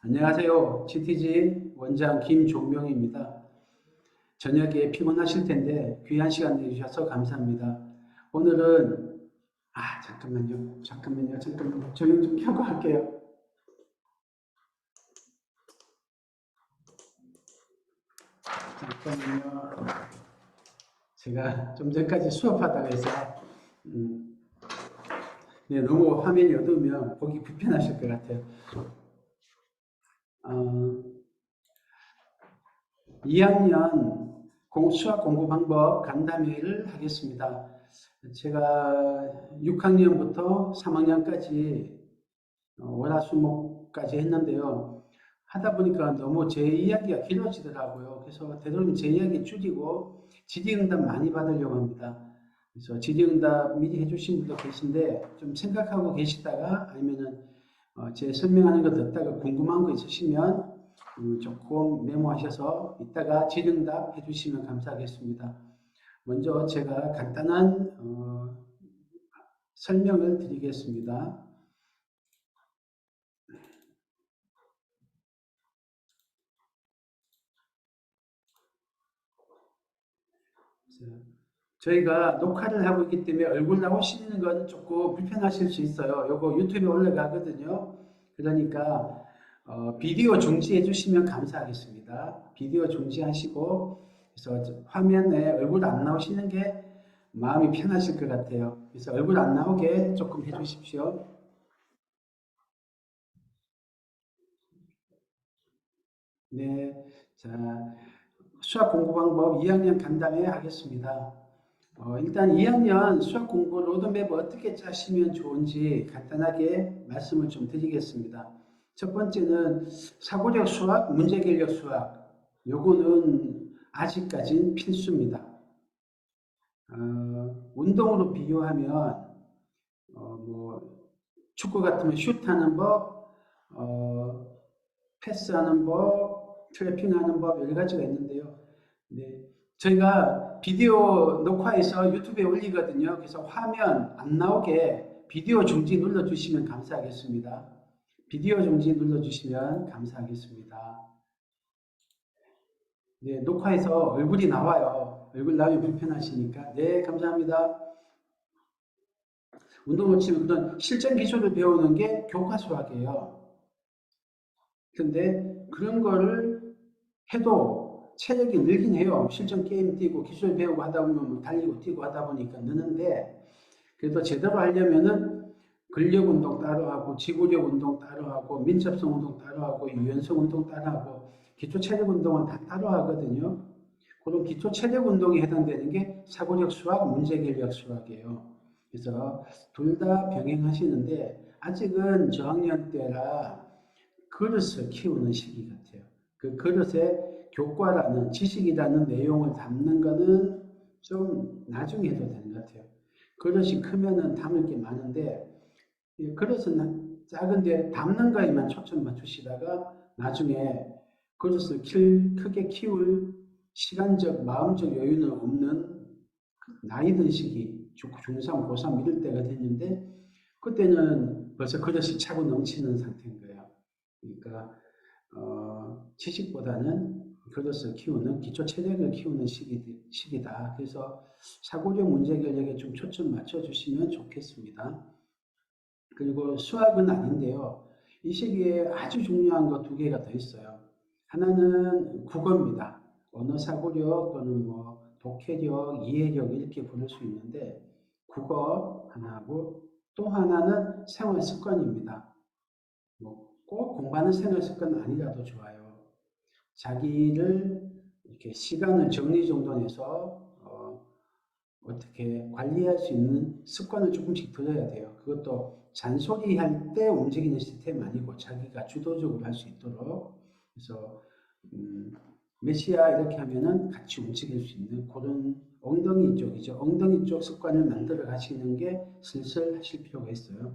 안녕하세요. GTG 원장 김종명입니다. 저녁에 피곤하실 텐데 귀한 시간 내주셔서 감사합니다. 오늘은 잠깐만요. 조용 좀 켜고 할게요. 잠깐만요. 제가 좀 전까지 수업하다가 해서 음, 네, 너무 화면이 어두우면 보기 불편하실 것 같아요. 어, 2학년 수학 공부 방법 간담회를 하겠습니다. 제가 6학년부터 3학년까지 월화수목까지 했는데요. 하다 보니까 너무 제 이야기가 길어지더라고요. 그래서 되도록 제 이야기 줄이고 질의응답 많이 받으려고 합니다. 그래서 질의응답 미리 해주신 분도 계신데 좀 생각하고 계시다가 아니면은 제 설명하는 거 듣다가 궁금한 거 있으시면 조금 메모하셔서 이따가 질의응답 해주시면 감사하겠습니다. 먼저 제가 간단한 설명을 드리겠습니다. 저희가 녹화를 하고 있기 때문에 얼굴 나오시는 건 조금 불편하실 수 있어요. 요거 유튜브에 올라가거든요. 그러니까 비디오 중지해 주시면 감사하겠습니다. 비디오 중지하시고 그래서 화면에 얼굴 안 나오시는 게 마음이 편하실 것 같아요. 그래서 얼굴 안 나오게 조금 해 주십시오. 네, 자, 수학 공부 방법 2학년 간담회 하겠습니다. 일단 2학년 수학 공부 로드맵 어떻게 짜시면 좋은지 간단하게 말씀을 좀 드리겠습니다. 첫 번째는 사고력 수학, 문제결력 수학. 요거는 아직까지는 필수입니다. 운동으로 비교하면 뭐 축구 같으면 슛하는 법, 패스하는 법, 트래핑하는 법 여러 가지가 있는데요. 네, 저희가 비디오 녹화해서 유튜브에 올리거든요. 그래서 화면 안 나오게 비디오 중지 눌러주시면 감사하겠습니다. 비디오 중지 눌러주시면 감사하겠습니다. 네, 녹화해서 얼굴이 나와요. 얼굴 나오면 불편하시니까. 네, 감사합니다. 운동을 치면 그런 실전 기술을 배우는 게 교과 수학이에요. 근데 그런 거를 해도 체력이 늘긴 해요. 실전 게임 뛰고 기술 배우고 하다 보면 뭐 달리고 뛰고 하다 보니까 느는데 그래도 제대로 하려면은 근력 운동 따로 하고 지구력 운동 따로 하고 민첩성 운동 따로 하고 유연성 운동 따로 하고 기초 체력 운동은 다 따로 하거든요. 그런 기초 체력 운동에 해당되는 게 사고력 수학, 문제결력 수학이에요. 그래서 둘 다 병행하시는데 아직은 저학년 때라 그릇을 키우는 시기 같아요. 그 그릇에 교과라는 지식이라는 내용을 담는 거는 좀 나중에 해도 되는 것 같아요. 그릇이 크면은 담을 게 많은데 그릇은 작은데 담는 거에만 초점 맞추시다가 나중에 그릇을 크게 키울 시간적, 마음적 여유는 없는 나이 든 시기, 중3, 고3 이럴 때가 됐는데 그때는 벌써 그릇이 차고 넘치는 상태인 거예요. 그러니까 지식보다는 그것을 키우는 기초 체력을 키우는 시기다. 그래서 사고력 문제 결력에 좀 초점 맞춰 주시면 좋겠습니다. 그리고 수학은 아닌데요. 이 시기에 아주 중요한 거 두 개가 더 있어요. 하나는 국어입니다. 언어 사고력 또는 뭐 독해력, 이해력 이렇게 부를 수 있는데 국어 하나고 또 하나는 생활 습관입니다. 뭐꼭 공부하는 생활 습관은 아니라도 좋아요. 자기를 이렇게 시간을 정리정돈해서 어떻게 관리할 수 있는 습관을 조금씩 들여야 돼요. 그것도 잔소리할 때 움직이는 시스템 아니고 자기가 주도적으로 할 수 있도록. 그래서 몇 시야 이렇게 하면은 같이 움직일 수 있는 그런 엉덩이 쪽이죠. 엉덩이 쪽 습관을 만들어 가시는 게 슬슬 하실 필요가 있어요.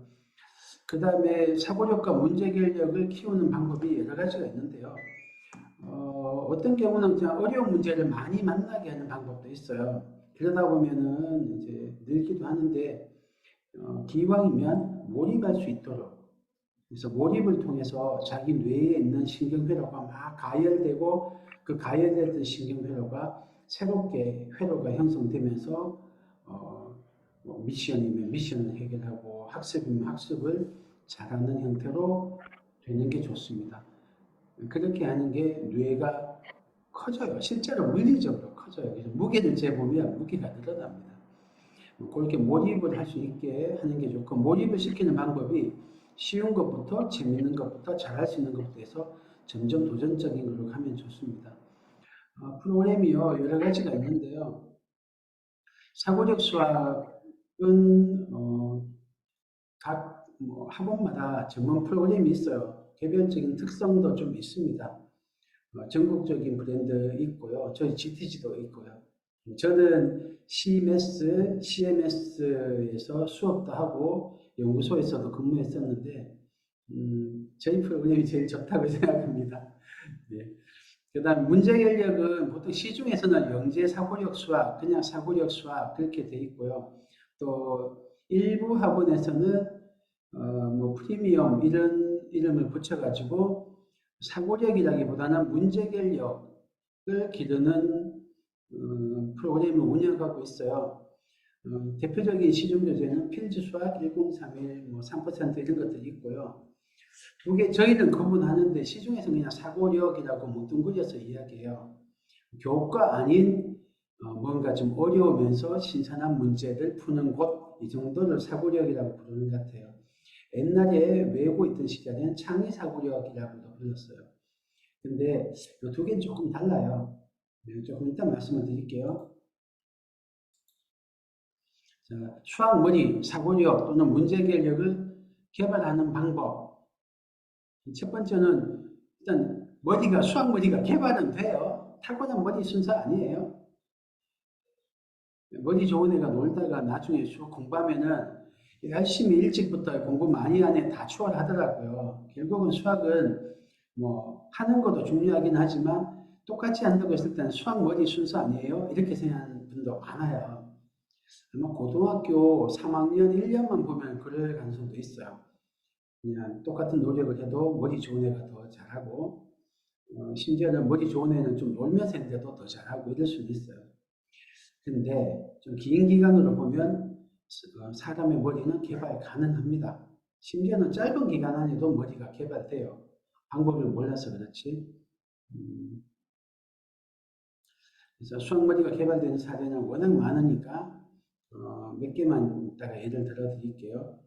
그 다음에 사고력과 문제결력을 키우는 방법이 여러 가지가 있는데요. 어떤 경우는 그냥 어려운 문제를 많이 만나게 하는 방법도 있어요. 그러다 보면은 이제 늘기도 하는데 기왕이면 몰입할 수 있도록 그래서 몰입을 통해서 자기 뇌에 있는 신경회로가 막 가열되고 그 가열됐던 신경회로가 새롭게 회로가 형성되면서 뭐 미션이면 미션을 해결하고 학습이면 학습을 잘하는 형태로 되는 게 좋습니다. 그렇게 하는 게 뇌가 커져요. 실제로 물리적으로 커져요. 그래서 무게를 재보면 무게가 늘어납니다. 그렇게 몰입을 할 수 있게 하는 게 좋고, 몰입을 시키는 방법이 쉬운 것부터 재밌는 것부터 잘할 수 있는 것부터 해서 점점 도전적인 걸로 가면 좋습니다. 프로그램이요 여러 가지가 있는데요. 사고력 수학은 각 학원마다 전문 프로그램이 있어요. 개별적인 특성도 좀 있습니다. 전국적인 브랜드 있고요. 저희 GTG도 있고요. 저는 CMS에서 수업도 하고 연구소에서도 근무했었는데 저희 프로그램이 제일 좋다고 생각합니다. 네. 그 다음 문제 결력은 보통 시중에서는 영재 사고력 수학, 그냥 사고력 수학 그렇게 돼 있고요. 또 일부 학원에서는 뭐 프리미엄 이런 이름을 붙여가지고 사고력이라기보다는 문제 결력을 기르는 프로그램을 운영하고 있어요. 대표적인 시중 교재는 필즈 수학 1031, 뭐 3% 이런 것들이 있고요. 두 개 저희는 구분하는데 시중에서 그냥 사고력이라고 뭉뚱그려서 이야기해요. 교과 아닌 뭔가 좀 어려우면서 신선한 문제를 푸는 곳, 이 정도를 사고력이라고 부르는 것 같아요. 옛날에 외우고 있던 시절에는 창의사고력이라고도 불렀어요. 근데 이 두 개는 조금 달라요. 조금 이따 말씀을 드릴게요. 자, 수학머리, 사고력 또는 문제결력을 개발하는 방법. 첫 번째는 일단 수학머리가 개발은 돼요. 타고난 머리 순서 아니에요. 머리 좋은 애가 놀다가 나중에 수학 공부하면은 열심히 일찍부터 공부 많이 한 애 다 추월하더라고요. 결국은 수학은 뭐 하는 것도 중요하긴 하지만 똑같이 한다고 했을 때는 수학 머리 순서 아니에요? 이렇게 생각하는 분도 많아요. 아마 고등학교 3학년 1년만 보면 그럴 가능성도 있어요. 그냥 똑같은 노력을 해도 머리 좋은 애가 더 잘하고 심지어는 머리 좋은 애는 좀 놀면서 했는데도 더 잘하고 이럴 수도 있어요. 근데 좀 긴 기간으로 보면 사람의 머리는 개발 가능합니다. 심지어는 짧은 기간 안에도 머리가 개발돼요. 방법을 몰라서 그렇지. 그래서 수학머리가 개발되는 사례는 워낙 많으니까 몇 개만 이따가 예를 들어 드릴게요.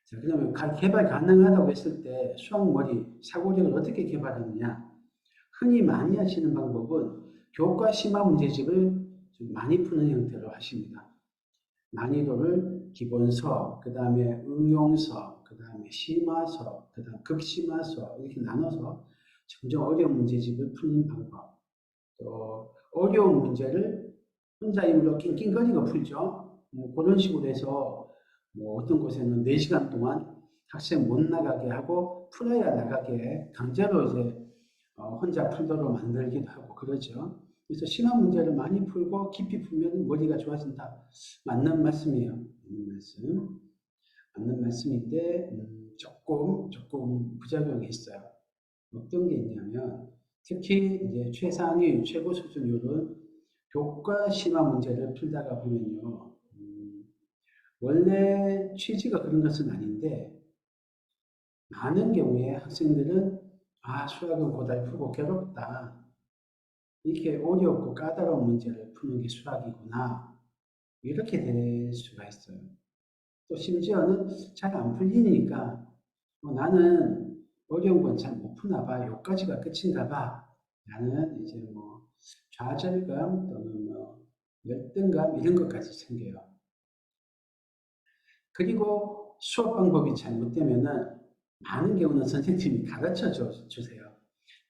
자, 그러면 개발 가능하다고 했을 때 수학머리, 사고력을 어떻게 개발하느냐? 흔히 많이 하시는 방법은 교과 심화 문제집을 좀 많이 푸는 형태로 하십니다. 난이도를 기본서, 그 다음에 응용서, 그 다음에 심화서, 그 다음 극심화서 이렇게 나눠서 점점 어려운 문제집을 푸는 방법. 또 어려운 문제를 혼자 힘으로 낑낑거리고 풀죠. 그런 식으로 해서 뭐 어떤 곳에는 4시간 동안 학생 못 나가게 하고 풀어야 나가게 강제로 이제 혼자 풀도록 만들기도 하고 그러죠. 그래서 심화 문제를 많이 풀고 깊이 풀면 머리가 좋아진다. 맞는 말씀이에요. 맞는 말씀. 맞는 말씀인데 조금 부작용이 있어요. 어떤 게 있냐면 특히 이제 최상위 최고 수준율은 교과 심화 문제를 풀다가 보면요. 원래 취지가 그런 것은 아닌데 많은 경우에 학생들은 수학은 고달프고 괴롭다. 이렇게 어렵고 까다로운 문제를 푸는 게 수학이구나. 이렇게 될 수가 있어요. 또 심지어는 잘 안 풀리니까 나는 어려운 건 잘 못 푸나 봐. 여기까지가 끝인가 봐. 라는 이제 뭐 좌절감 또는 뭐 열등감 이런 것까지 생겨요. 그리고 수업 방법이 잘못되면은 많은 경우는 선생님이 가르쳐 주세요.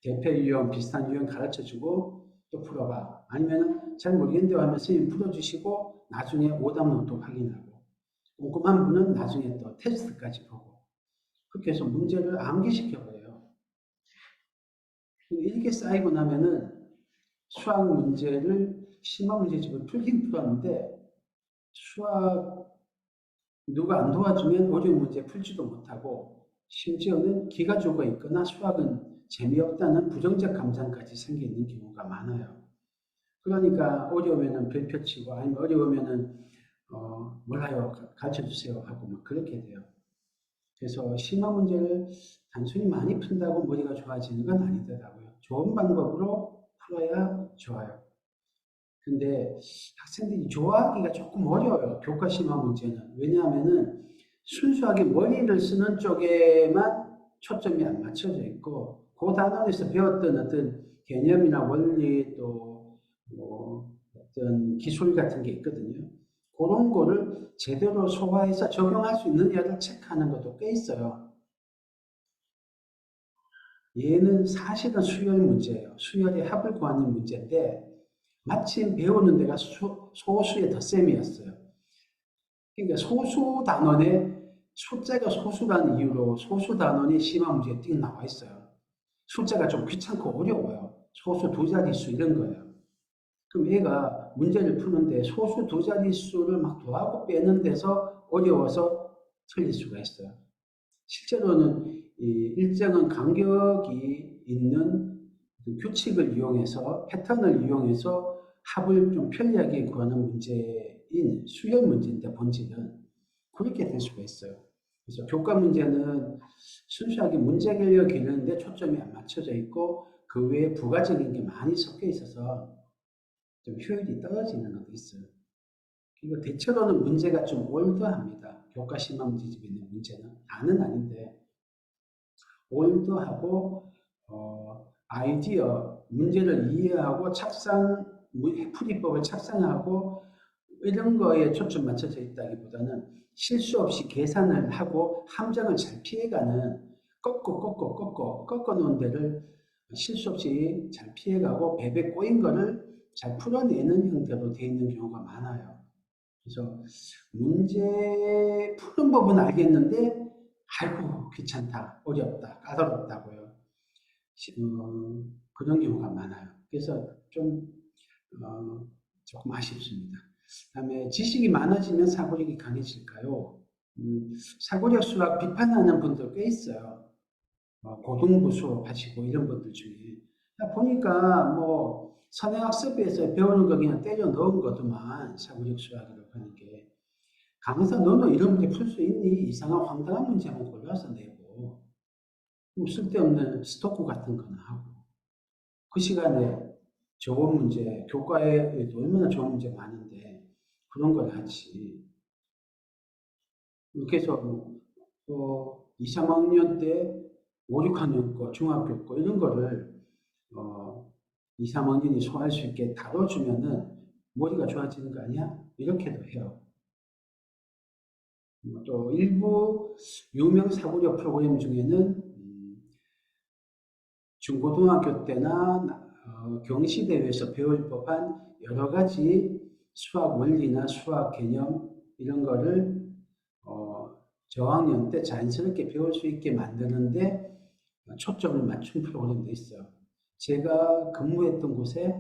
대표 유형, 비슷한 유형 가르쳐 주고 또 풀어봐. 아니면 잘 모르겠는데 하면 선생님 풀어주시고 나중에 오답 노트 확인하고 궁금한 분은 나중에 또 테스트까지 보고 그렇게 해서 문제를 암기시켜버려요. 이렇게 쌓이고 나면은 수학 문제를 심화 문제집을 풀긴 풀었는데 수학 누가 안 도와주면 어려운 문제 풀지도 못하고 심지어는 기가 죽어 있거나 수학은 재미없다는 부정적 감상까지 생기는 경우가 많아요. 그러니까 어려우면은 별표 치고 아니면 어려우면은 몰라요 가르쳐 주세요 하고 막 그렇게 돼요. 그래서 심화 문제를 단순히 많이 푼다고 머리가 좋아지는 건 아니더라고요. 좋은 방법으로 풀어야 좋아요. 근데 학생들이 좋아하기가 조금 어려워요. 교과 심화 문제는. 왜냐하면은 순수하게 머리를 쓰는 쪽에만 초점이 안 맞춰져 있고 그 단원에서 배웠던 어떤 개념이나 원리 또뭐 어떤 기술 같은 게 있거든요. 그런 거를 제대로 소화해서 적용할 수 있느냐를 체크하는 것도 꽤 있어요. 얘는 사실은 수열 문제예요. 수열의 합을 구하는 문제인데 마침 배우는 데가 소수의 덧셈이었어요. 그러니까 소수 단원에 숫자가 소수라는 이유로 소수 단원이 심화 문제에 띵 나와 있어요. 숫자가 좀 귀찮고 어려워요. 소수 두 자릿수 이런 거예요. 그럼 얘가 문제를 푸는데 소수 두 자릿수를 막 더하고 빼는 데서 어려워서 틀릴 수가 있어요. 실제로는 이 일정한 간격이 있는 규칙을 이용해서 패턴을 이용해서 합을 좀 편리하게 구하는 문제인 수열 문제인데 본질은 그렇게 될 수가 있어요. 그래서 교과 문제는 순수하게 문제 개혁 기능인데 초점이 안 맞춰져 있고 그 외에 부가적인 게 많이 섞여 있어서 좀 효율이 떨어지는 것도 있어요. 그리고 대체로는 문제가 좀 올드합니다. 교과 심화 문제집에 있는 문제는 다는 아닌데 올드하고 아이디어 문제를 이해하고 풀이법을 착상하고 이런 거에 초점 맞춰져 있다기보다는 실수 없이 계산을 하고 함정을 잘 피해가는 꺾어 놓은 데를 실수 없이 잘 피해가고 배 꼬인 거를 잘 풀어내는 형태로 되어 있는 경우가 많아요. 그래서 문제 푸는 법은 알겠는데 아이고 귀찮다, 어렵다, 까다롭다고요. 그런 경우가 많아요. 그래서 좀 조금 아쉽습니다. 그다음에 지식이 많아지면 사고력이 강해질까요? 사고력 수학 비판하는 분들 꽤 있어요. 고등부 수업하시고 이런 분들 중에 보니까 뭐 선행학습에서 배우는 거 그냥 때려 넣은 거더만 사고력 수학이라고 하는 게 강사 너도 이런 문제 풀 수 있니? 이상한 황당한 문제만 골라서 내고 쓸데없는 스토커 같은 거나 하고 그 시간에 좋은 문제, 교과에도 얼마나 좋은 문제 많은데 그런 걸 하지. 그래서 뭐 2, 3학년 때 5, 6학년 거, 중학교 거 이런 거를 2, 3학년이 소화할 수 있게 다뤄주면은 머리가 좋아지는 거 아니야? 이렇게도 해요. 또 일부 유명 사고력 프로그램 중에는 중고등학교 때나 경시대회에서 배울 법한 여러 가지 수학 원리나 수학 개념 이런 거를 저학년 때 자연스럽게 배울 수 있게 만드는데 초점을 맞춘 프로그램도 있어요. 제가 근무했던 곳에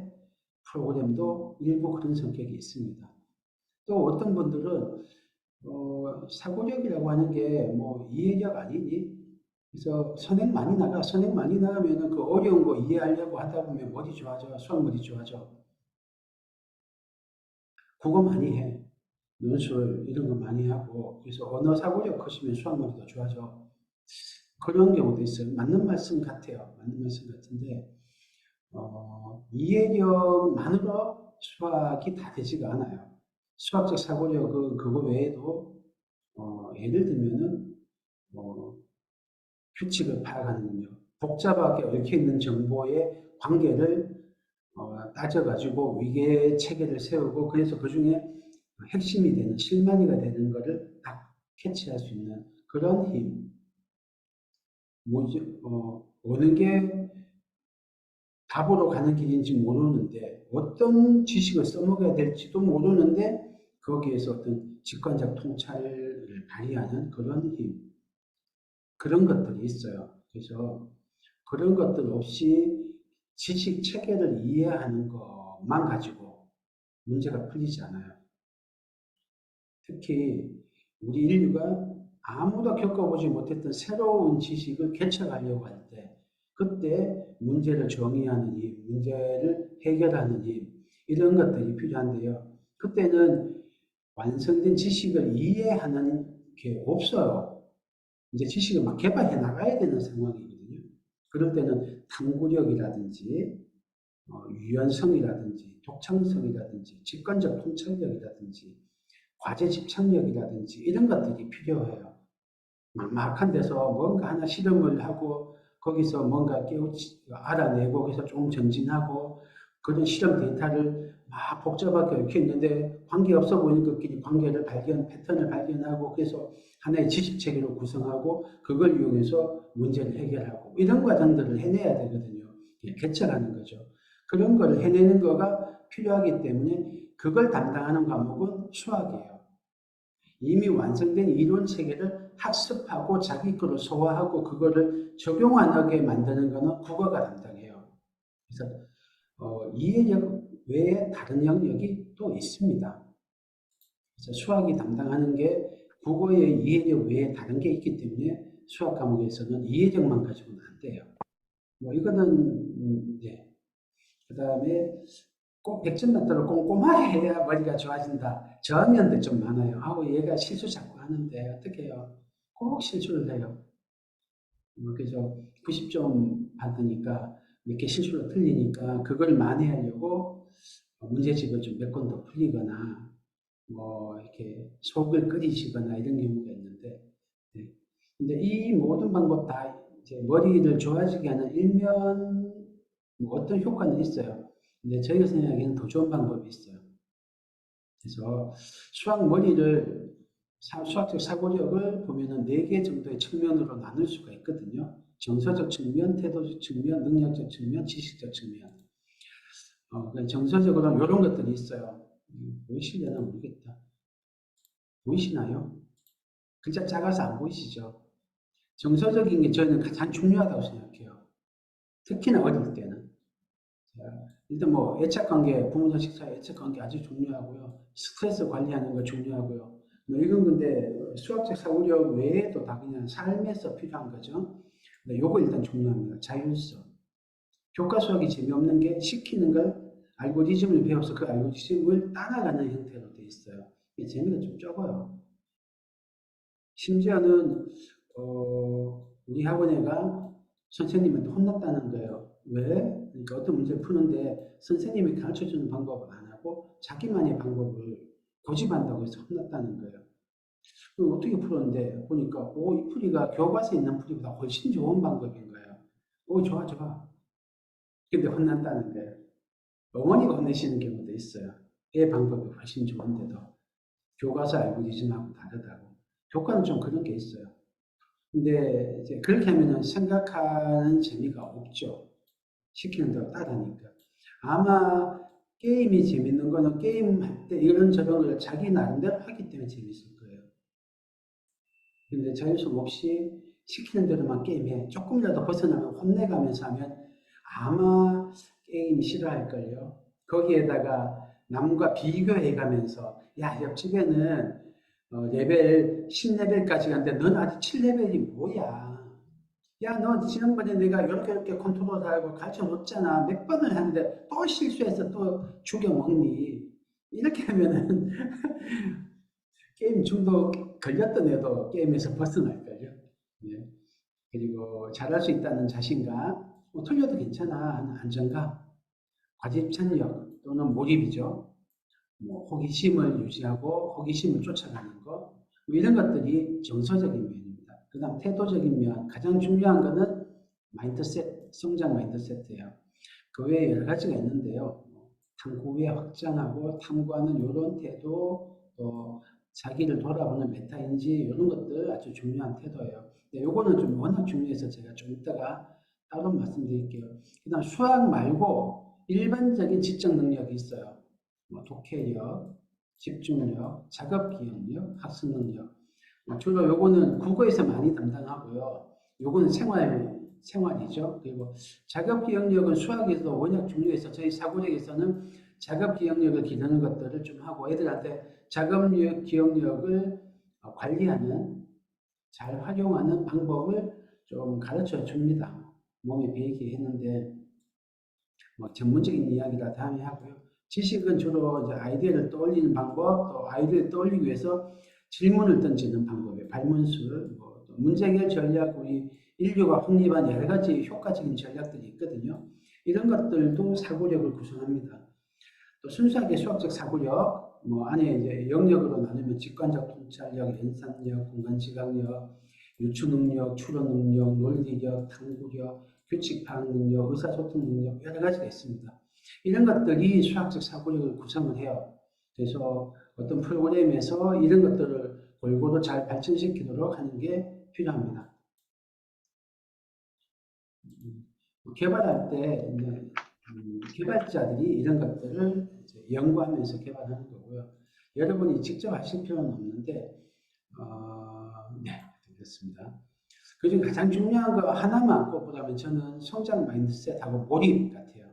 프로그램도 일부 그런 성격이 있습니다. 또 어떤 분들은 사고력이라고 하는 게 뭐 이해력 아니니? 그래서 선행 많이 나가면은 그 어려운 거 이해하려고 하다 보면 머리 좋아져, 수학 머리 좋아져. 국어 많이 해. 논술 이런 거 많이 하고 그래서 언어 사고력 커지면 수학 머리도 좋아져. 그런 경우도 있어요. 맞는 말씀 같아요. 맞는 말씀 같은데 이해력만으로 수학이 다 되지가 않아요. 수학적 사고력은 그거 외에도 예를 들면은 뭐 규칙을 파악하는 능력, 복잡하게 얽혀있는 정보의 관계를 따져가지고 위계 체계를 세우고 그래서 그 중에 핵심이 되는 실마리가 되는 것을 딱 캐치할 수 있는 그런 힘. 어느 게 답으로 가는 길인지 모르는데 어떤 지식을 써먹어야 될지도 모르는데 거기에서 어떤 직관적 통찰을 발휘하는 그런 힘. 그런 것들이 있어요. 그래서 그런 것들 없이 지식 체계를 이해하는 것만 가지고 문제가 풀리지 않아요. 특히 우리 인류가 아무도 겪어보지 못했던 새로운 지식을 개척하려고 할 때, 그때 문제를 정의하는 힘, 문제를 해결하는 힘, 이런 것들이 필요한데요. 그때는 완성된 지식을 이해하는 게 없어요. 이제 지식을 막 개발해 나가야 되는 상황이거든요. 그럴 때는 탐구력이라든지, 유연성이라든지, 독창성이라든지, 직관적 통찰력이라든지, 과제 집착력이라든지, 이런 것들이 필요해요. 막막한 데서 뭔가 하나 실험을 하고 거기서 뭔가 알아내고 거기서 좀 전진하고 그런 실험 데이터를 막 복잡하게 이렇게 있는데 관계없어 보이는 것끼리 관계를 패턴을 발견하고 그래서 하나의 지식 체계로 구성하고 그걸 이용해서 문제를 해결하고 이런 과정들을 해내야 되거든요. 개척하는 거죠. 그런 걸 해내는 거가 필요하기 때문에 그걸 담당하는 과목은 수학이에요. 이미 완성된 이론 체계를 학습하고 자기 거로 소화하고 그거를 적용하게 만드는 거는 국어가 담당해요. 그래서 이해력 외에 다른 영역이 또 있습니다. 그래서 수학이 담당하는 게 국어의 이해력 외에 다른 게 있기 때문에 수학 과목에서는 이해력만 가지고는 안 돼요. 뭐 이거는 네. 그 다음에 꼭 100점 만들어 꼼꼼하게 해야 머리가 좋아진다. 저학년들 좀 많아요. 아우 얘가 실수 자꾸 하는데 어떻게 해요? 꼭 실수를 해요. 그래서 90점 받으니까 몇 개 실수로 틀리니까 그걸 만회하려고 문제집을 좀 몇 권 더 풀리거나 뭐 이렇게 속을 끓이시거나 이런 경우가 있는데 네. 근데 이 모든 방법 다 이제 머리를 좋아지게 하는 일면 뭐 어떤 효과는 있어요. 근데 저희가 생각하기에는 더 좋은 방법이 있어요. 그래서 수학적 사고력을 보면은 4개 정도의 측면으로 나눌 수가 있거든요. 정서적 측면, 태도적 측면, 능력적 측면, 지식적 측면. 정서적으로는 이런 것들이 있어요. 보이시려나 모르겠다. 보이시나요? 글자 작아서 안 보이시죠? 정서적인 게 저는 가장 중요하다고 생각해요. 특히나 어릴 때는. 일단 뭐 애착관계, 부모 자식 사이 애착관계 아주 중요하고요. 스트레스 관리하는 거 중요하고요. 뭐 이건 근데 수학적 사고력 외에도 다 그냥 삶에서 필요한 거죠. 근데 요거 일단 중요합니다. 자율성. 교과 수학이 재미없는 게 시키는 걸 알고리즘을 배워서 그 알고리즘을 따라가는 형태로 돼 있어요. 이게 재미가 좀 적어요. 심지어는 우리 학원 애가 선생님한테 혼났다는 거예요. 왜? 그러니까 어떤 문제를 푸는데 선생님이 가르쳐주는 방법을 안 하고 자기만의 방법을 고집한다고 해서 혼났다는 거예요. 그럼 어떻게 풀었는데 보니까 이 풀이가 교과서에 있는 풀이보다 훨씬 좋은 방법인 거예요. 좋아 좋아. 근데 혼난다는 거예요. 어머니가 혼내시는 경우도 있어요. 애 방법이 훨씬 좋은데도 교과서 알고리즘하고 다르다고. 교과는 좀 그런 게 있어요. 근데 이제 그렇게 하면은 생각하는 재미가 없죠. 시키는 대로 따르니까. 아마 게임이 재밌는 거는 게임할 때 이런저런 걸 자기 나름대로 하기 때문에 재밌을 거예요. 근데 자율성 없이 시키는 대로만 게임해. 조금이라도 벗어나면 혼내가면서 하면 아마 게임 싫어할걸요. 거기에다가 남과 비교해가면서 야 옆집에는 레벨 10레벨까지 갔는데 넌 아직 7레벨이 뭐야. 야, 너 지난번에 내가 이렇게 컨트롤하고 가르쳐 줬잖아. 몇 번을 하는데 또 실수해서 또 죽여 먹니. 이렇게 하면은 게임 중독 걸렸던 애도 게임에서 벗어날걸요. 예. 그리고 잘할 수 있다는 자신감, 뭐 틀려도 괜찮아 하는 안정감, 과집찬력 또는 몰입이죠. 뭐 호기심을 유지하고 호기심을 쫓아가는 것, 뭐 이런 것들이 정서적인 면입니다. 그 다음 태도적인 면, 가장 중요한 것은 마인드셋, 성장 마인드셋이에요. 그 외에 여러 가지가 있는데요. 탐구 후에 확장하고 탐구하는 이런 태도, 또 자기를 돌아보는 메타인지 이런 것들 아주 중요한 태도예요. 근데 요거는 좀 워낙 중요해서 제가 좀 이따가 따로 말씀드릴게요. 그다음 수학 말고 일반적인 지적 능력이 있어요. 뭐 독해력, 집중력, 작업 기억력, 학습 능력. 주로 요거는 국어에서 많이 담당하고요. 요거는 생활이죠. 그리고 작업 기억력은 수학에서 워낙 중요해서 저희 사고력에서는 작업 기억력을 기르는 것들을 좀 하고 애들한테 작업 기억력을 관리하는 잘 활용하는 방법을 좀 가르쳐 줍니다. 몸에 배이게 했는데 뭐 전문적인 이야기라 다음에 하고요. 지식은 주로 이제 아이디어를 떠올리는 방법, 또 아이디어를 떠올리기 위해서 질문을 던지는 방법이에요. 발문술, 뭐 문제 해결 전략, 우리 인류가 확립한 여러 가지 효과적인 전략들이 있거든요. 이런 것들도 사고력을 구성합니다. 또 순수하게 수학적 사고력, 뭐 안에 이제 영역으로 나누면 직관적 통찰력, 연산력, 공간 지각력, 유추 능력, 추론 능력, 논리력, 탐구력, 규칙 파악 능력, 의사소통 능력 여러 가지가 있습니다. 이런 것들이 수학적 사고력을 구성을 해요. 그래서 어떤 프로그램에서 이런 것들을 골고루 잘 발전시키도록 하는 게 필요합니다. 개발할 때 개발자들이 이런 것들을 연구하면서 개발하는 거고요. 여러분이 직접 하실 필요는 없는데 네, 그렇습니다. 그중에 가장 중요한 거 하나만 꼽으라면 저는 성장 마인드셋하고 몰입 같아요.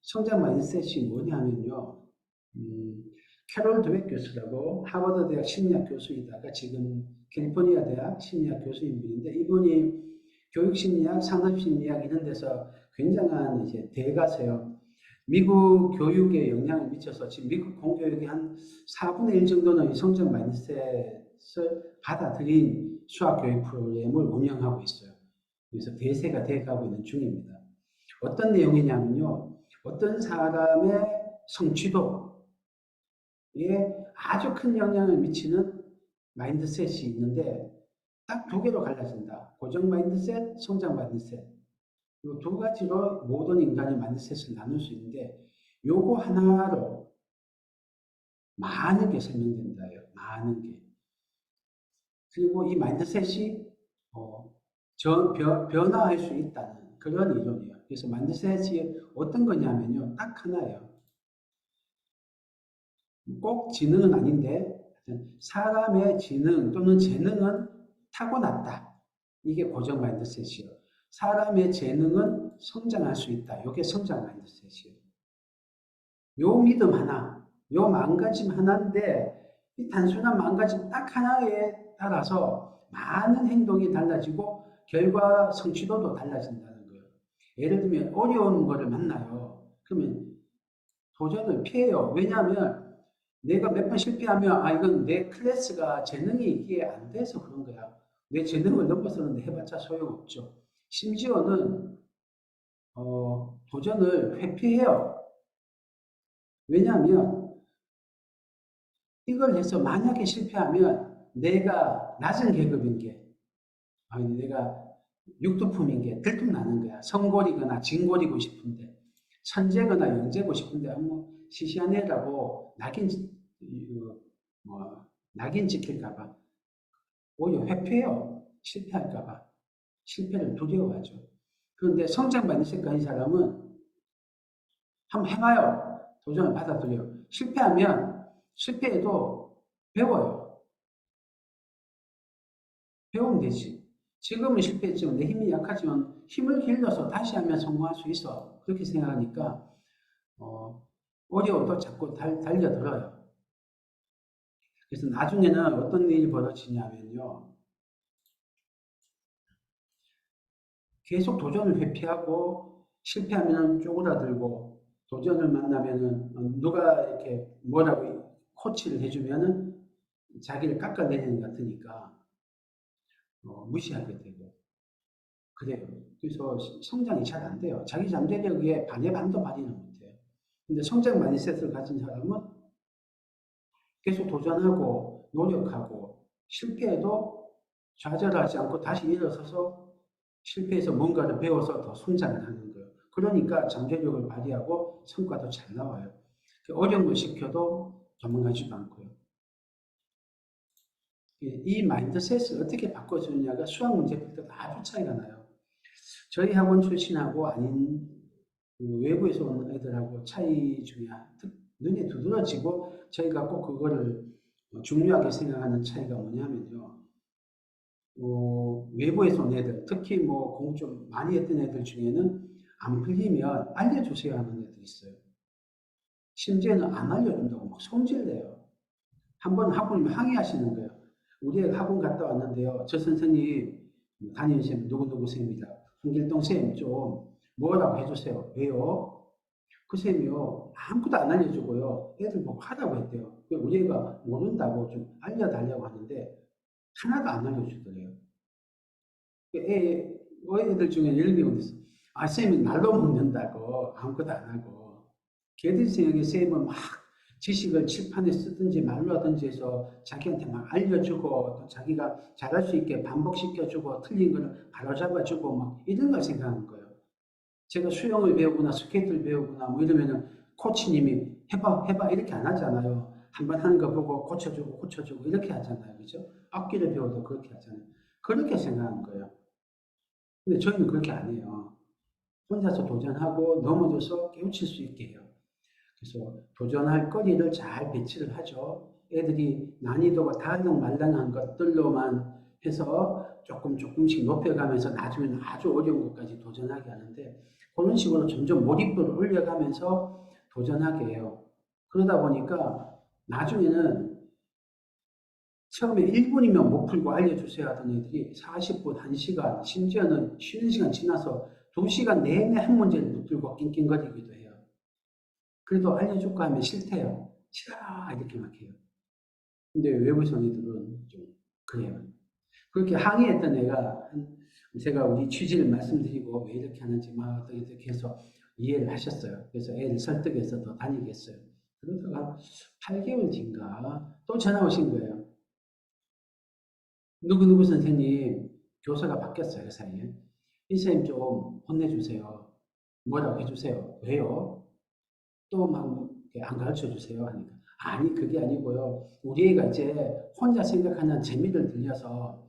성장 마인드셋이 뭐냐면요. 캐롤 드웨 교수라고 하버드 대학 심리학 교수이다가 지금 캘리포니아 대학 심리학 교수인 분인데 이분이 교육심리학, 산업심리학 이런 데서 굉장한 이제 대가세요. 미국 교육에 영향을 미쳐서 지금 미국 공교육의 한 4분의 1 정도는 이 성장 마인드셋을 받아들인 수학교육 프로그램을 운영하고 있어요. 그래서 대세가 돼가고 있는 중입니다. 어떤 내용이냐면요. 어떤 사람의 성취도에 아주 큰 영향을 미치는 마인드셋이 있는데 딱 두 개로 갈라진다. 고정 마인드셋, 성장 마인드셋. 이 두 가지로 모든 인간의 마인드셋을 나눌 수 있는데 요거 하나로 많은 게 설명된다요. 많은 게. 그리고 이 마인드셋이 변화할 수 있다는 그런 이론이에요. 그래서 마인드셋이 어떤 거냐면요. 딱 하나예요. 꼭 지능은 아닌데 사람의 지능 또는 재능은 타고났다. 이게 고정 마인드셋이에요. 사람의 재능은 성장할 수 있다. 이게 성장 마인드셋이에요. 요 믿음 하나, 요 마음가짐 하나인데 이 단순한 마음가짐 딱 하나에 따라서 많은 행동이 달라지고 결과 성취도도 달라진다는 거예요. 예를 들면 어려운 거를 만나요. 그러면 도전을 피해요. 왜냐하면 내가 몇 번 실패하면 이건 내 클래스가 재능이 이게 안 돼서 그런 거야. 내 재능을 넘어서는 해봤자 소용없죠. 심지어는 도전을 회피해요. 왜냐하면 이걸 해서 만약에 실패하면 내가 낮은 계급인 게 내가 육두품인 게 들통나는 거야. 성골이거나 진골이고 싶은데 천재거나 영재고 싶은데 뭐 시시한 애라고 낙인 찍힐까봐 오히려 회피해요. 실패할까봐. 실패를 두려워하죠. 그런데 성장 마인드셋 가진 사람은 한번 해봐요. 도전을 받아들여요. 실패하면 실패해도 배워요. 배우면 되지. 지금은 실패했지만 내 힘이 약하지만 힘을 길러서 다시 하면 성공할 수 있어. 그렇게 생각하니까 어려워도 자꾸 달려들어요. 그래서 나중에는 어떤 일이 벌어지냐면요. 계속 도전을 회피하고 실패하면 쪼그라들고 도전을 만나면은 누가 이렇게 뭐라고 코치를 해주면은 자기를 깎아내리는 것 같으니까 무시하게 되고 그래요. 그래서 성장이 잘 안 돼요. 자기 잠재력에 반의 반도 발휘를 못해요. 근데 성장 마인드셋을 가진 사람은 계속 도전하고 노력하고 실패해도 좌절하지 않고 다시 일어서서 실패해서 뭔가를 배워서 더 성장을 하는 거예요. 그러니까 잠재력을 발휘하고 성과도 잘 나와요. 어려운 거 시켜도 도망가지도 않고요. 이 마인드셋을 어떻게 바꿔주느냐가 수학 문제 풀 때도 아주 차이가 나요. 저희 학원 출신하고 아닌 외부에서 온 애들하고 차이 중에 눈에 두드러지고 저희가 꼭 그거를 중요하게 생각하는 차이가 뭐냐면요. 외부에서 온 애들, 특히 뭐 공부 좀 많이 했던 애들 중에는 안 풀리면 알려주세요 하는 애들이 있어요. 심지어는 안 알려준다고 막 성질내요. 한 번 학부모님이 항의하시는 거예요. 우리 애 학원 갔다 왔는데요. 저 선생님, 담임 쌤, 누구누구 쌤입니다. 한길동 쌤 좀 뭐라고 해주세요. 왜요? 그 쌤이요. 아무것도 안 알려주고요. 애들 보고 하라고 했대요. 우리 애가 모른다고 좀 알려달라고 하는데 하나도 안 알려주더래요. 애들 중에 이런 경우도 있어. 아, 쌤이 날로 먹는다고 아무것도 안 하고. 걔들 생각에 쌤은 막 지식을 칠판에 쓰든지 말로 하든지 해서 자기한테 막 알려주고 또 자기가 잘할 수 있게 반복시켜주고 틀린 걸 바로잡아주고 막 이런 걸 생각하는 거예요. 제가 수영을 배우거나 스케이트를 배우거나 뭐 이러면은 코치님이 해봐 이렇게 안 하잖아요. 한번 하는 거 보고 고쳐주고 이렇게 하잖아요. 그죠? 악기를 배워도 그렇게 하잖아요. 그렇게 생각하는 거예요. 근데 저희는 그렇게 안 해요. 혼자서 도전하고 넘어져서 깨우칠 수 있게 해요. 그래서 도전할 거리를 잘 배치를 하죠. 애들이 난이도가 달랑말랑한 것들로만 해서 조금씩 높여가면서 나중에는 아주 어려운 것까지 도전하게 하는데 그런 식으로 점점 몰입도를 올려가면서 도전하게 해요. 그러다 보니까 나중에는 처음에 1분이면 못 풀고 알려주세요 하던 애들이 40분, 1시간, 심지어는 쉬는 시간 지나서 2시간 내내 한 문제를 못 풀고 낑낑거리기도 해요. 그래도 알려줄까 하면 싫대요. 싫어! 이렇게 막 해요. 근데 외부성 애들은 좀 그래요. 그렇게 항의했던 애가 제가 우리 취지를 말씀드리고 왜 이렇게 하는지 막 이렇게 해서 이해를 하셨어요. 그래서 애를 설득해서 더 다니게 했어요. 그러다가 8개월 뒤인가 또 전화 오신 거예요. 누구누구 선생님 교사가 바뀌었어요. 그 사이에. 이 선생님 좀 혼내주세요. 뭐라고 해주세요. 왜요? 또 막 안 가르쳐 주세요 하니까 아니 그게 아니고요. 우리 애가 이제 혼자 생각하는 재미를 들려서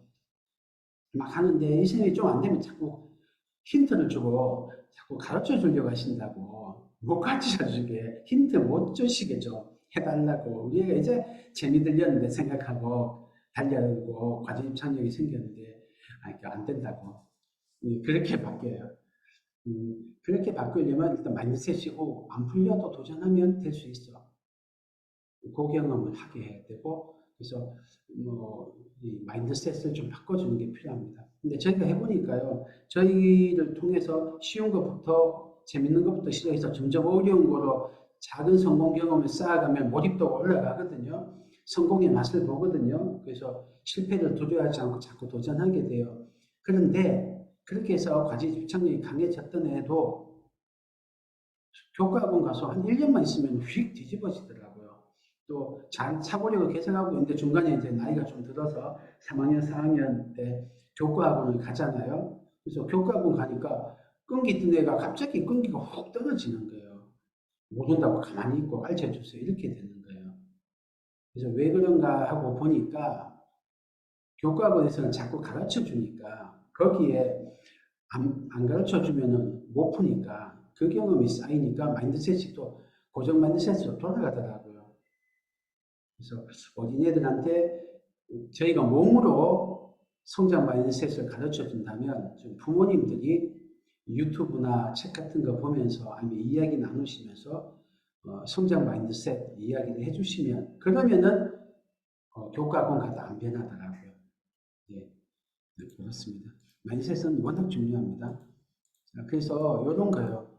막 하는데 이 선생님이 좀 안 되면 자꾸 힌트를 주고 자꾸 가르쳐 주려고 하신다고 못 가르쳐 주게 힌트 못 주시겠죠. 해달라고 우리 애가 이제 재미 들렸는데 생각하고 달려고 과제 입착력이 생겼는데 안 된다고 그렇게 바뀌어요. 그렇게 바꾸려면 일단 마인드셋이고 안 풀려도 도전하면 될 수 있어. 그 경험을 하게 해야 되고 그래서 이 마인드셋을 좀 바꿔주는 게 필요합니다. 근데 저희가 해보니까요. 저희를 통해서 쉬운 것부터 재밌는 것부터 시작해서 점점 어려운 거로 작은 성공 경험을 쌓아가면 몰입도가 올라가거든요. 성공의 맛을 보거든요. 그래서 실패를 두려워하지 않고 자꾸 도전하게 돼요. 그런데 그렇게 해서 과제 집착력이 강해졌던 애도 교과학원 가서 한 1년만 있으면 휙 뒤집어지더라고요. 또 잘 사고력을 개선하고 있는데 중간에 이제 나이가 좀 들어서 3학년, 4학년 때 교과학원을 가잖아요. 그래서 교과학원 가니까 끈기 뜬 애가 갑자기 끈기가 훅 떨어지는 거예요. 모른다고 가만히 있고 가르쳐 주세요. 이렇게 되는 거예요. 그래서 왜 그런가 하고 보니까 교과학원에서는 자꾸 가르쳐 주니까 거기에 안 가르쳐 주면은 못 푸니까 그 경험이 쌓이니까 마인드셋이 또 고정 마인드셋으로 돌아가더라고요. 그래서 어린애들한테 저희가 몸으로 성장 마인드셋을 가르쳐 준다면 부모님들이 유튜브나 책 같은 거 보면서 아니면 이야기 나누시면서 성장 마인드셋 이야기를 해주시면 그러면은 교과학원 가도 안 변하더라고요. 예, 네, 그렇습니다. 마인드셋은 워낙 중요합니다. 그래서 이런 거예요.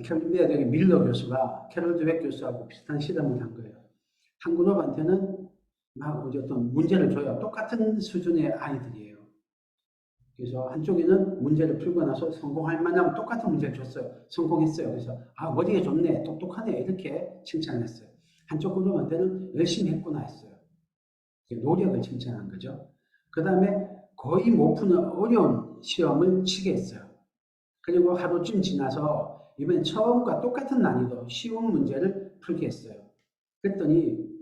캘리포니아 대학의 밀러 교수가 캐롤 드웨 교수하고 비슷한 실험을 한 거예요. 한 그룹한테는 막 어떤 문제를 줘요. 똑같은 수준의 아이들이에요. 그래서 한쪽에는 문제를 풀고 나서 성공할 만하면 똑같은 문제를 줬어요. 성공했어요. 그래서 머리가 좋네, 똑똑하네 이렇게 칭찬했어요. 한쪽 그룹한테는 열심히 했구나 했어요. 노력을 칭찬한 거죠. 그 다음에 거의 못 푸는 어려운 시험을 치게 했어요. 그리고 하루쯤 지나서 이번엔 처음과 똑같은 난이도 쉬운 문제를 풀게 했어요. 그랬더니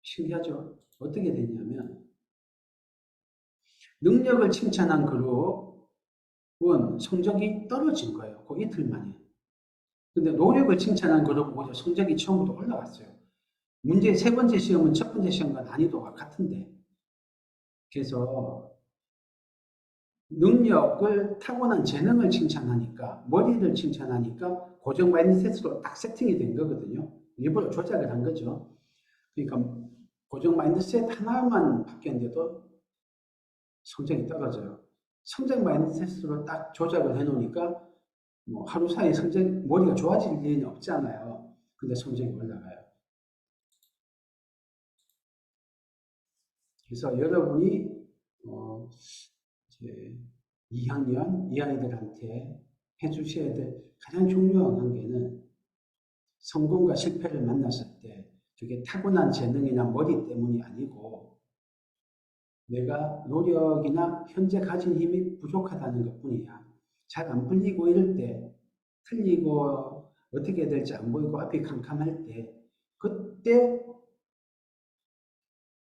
신기하죠. 어떻게 됐냐면 능력을 칭찬한 그룹은 성적이 떨어진 거예요. 그 이틀 만에. 근데 노력을 칭찬한 그룹은 오히려 성적이 처음부터 올라갔어요. 문제 세 번째 시험은 첫 번째 시험과 난이도가 같은데 그래서 능력을 타고난 재능을 칭찬하니까 머리를 칭찬하니까 고정 마인드셋으로 딱 세팅이 된 거거든요. 일부러 조작을 한 거죠. 그러니까 고정 마인드셋 하나만 바뀌었는데도 성적이 떨어져요. 성장 마인드셋으로 딱 조작을 해놓으니까 뭐 하루 사이에 머리가 좋아질 일은 없잖아요. 근데 성적이 올라가요. 그래서 여러분이 이제 2학년 이 아이들한테 해주셔야 될 가장 중요한 관계는 성공과 실패를 만났을 때 그게 타고난 재능이나 머리 때문이 아니고 내가 노력이나 현재 가진 힘이 부족하다는 것뿐이야. 잘 안 풀리고 이럴 때, 틀리고 어떻게 될지 안 보이고 앞이 캄캄할 때, 그때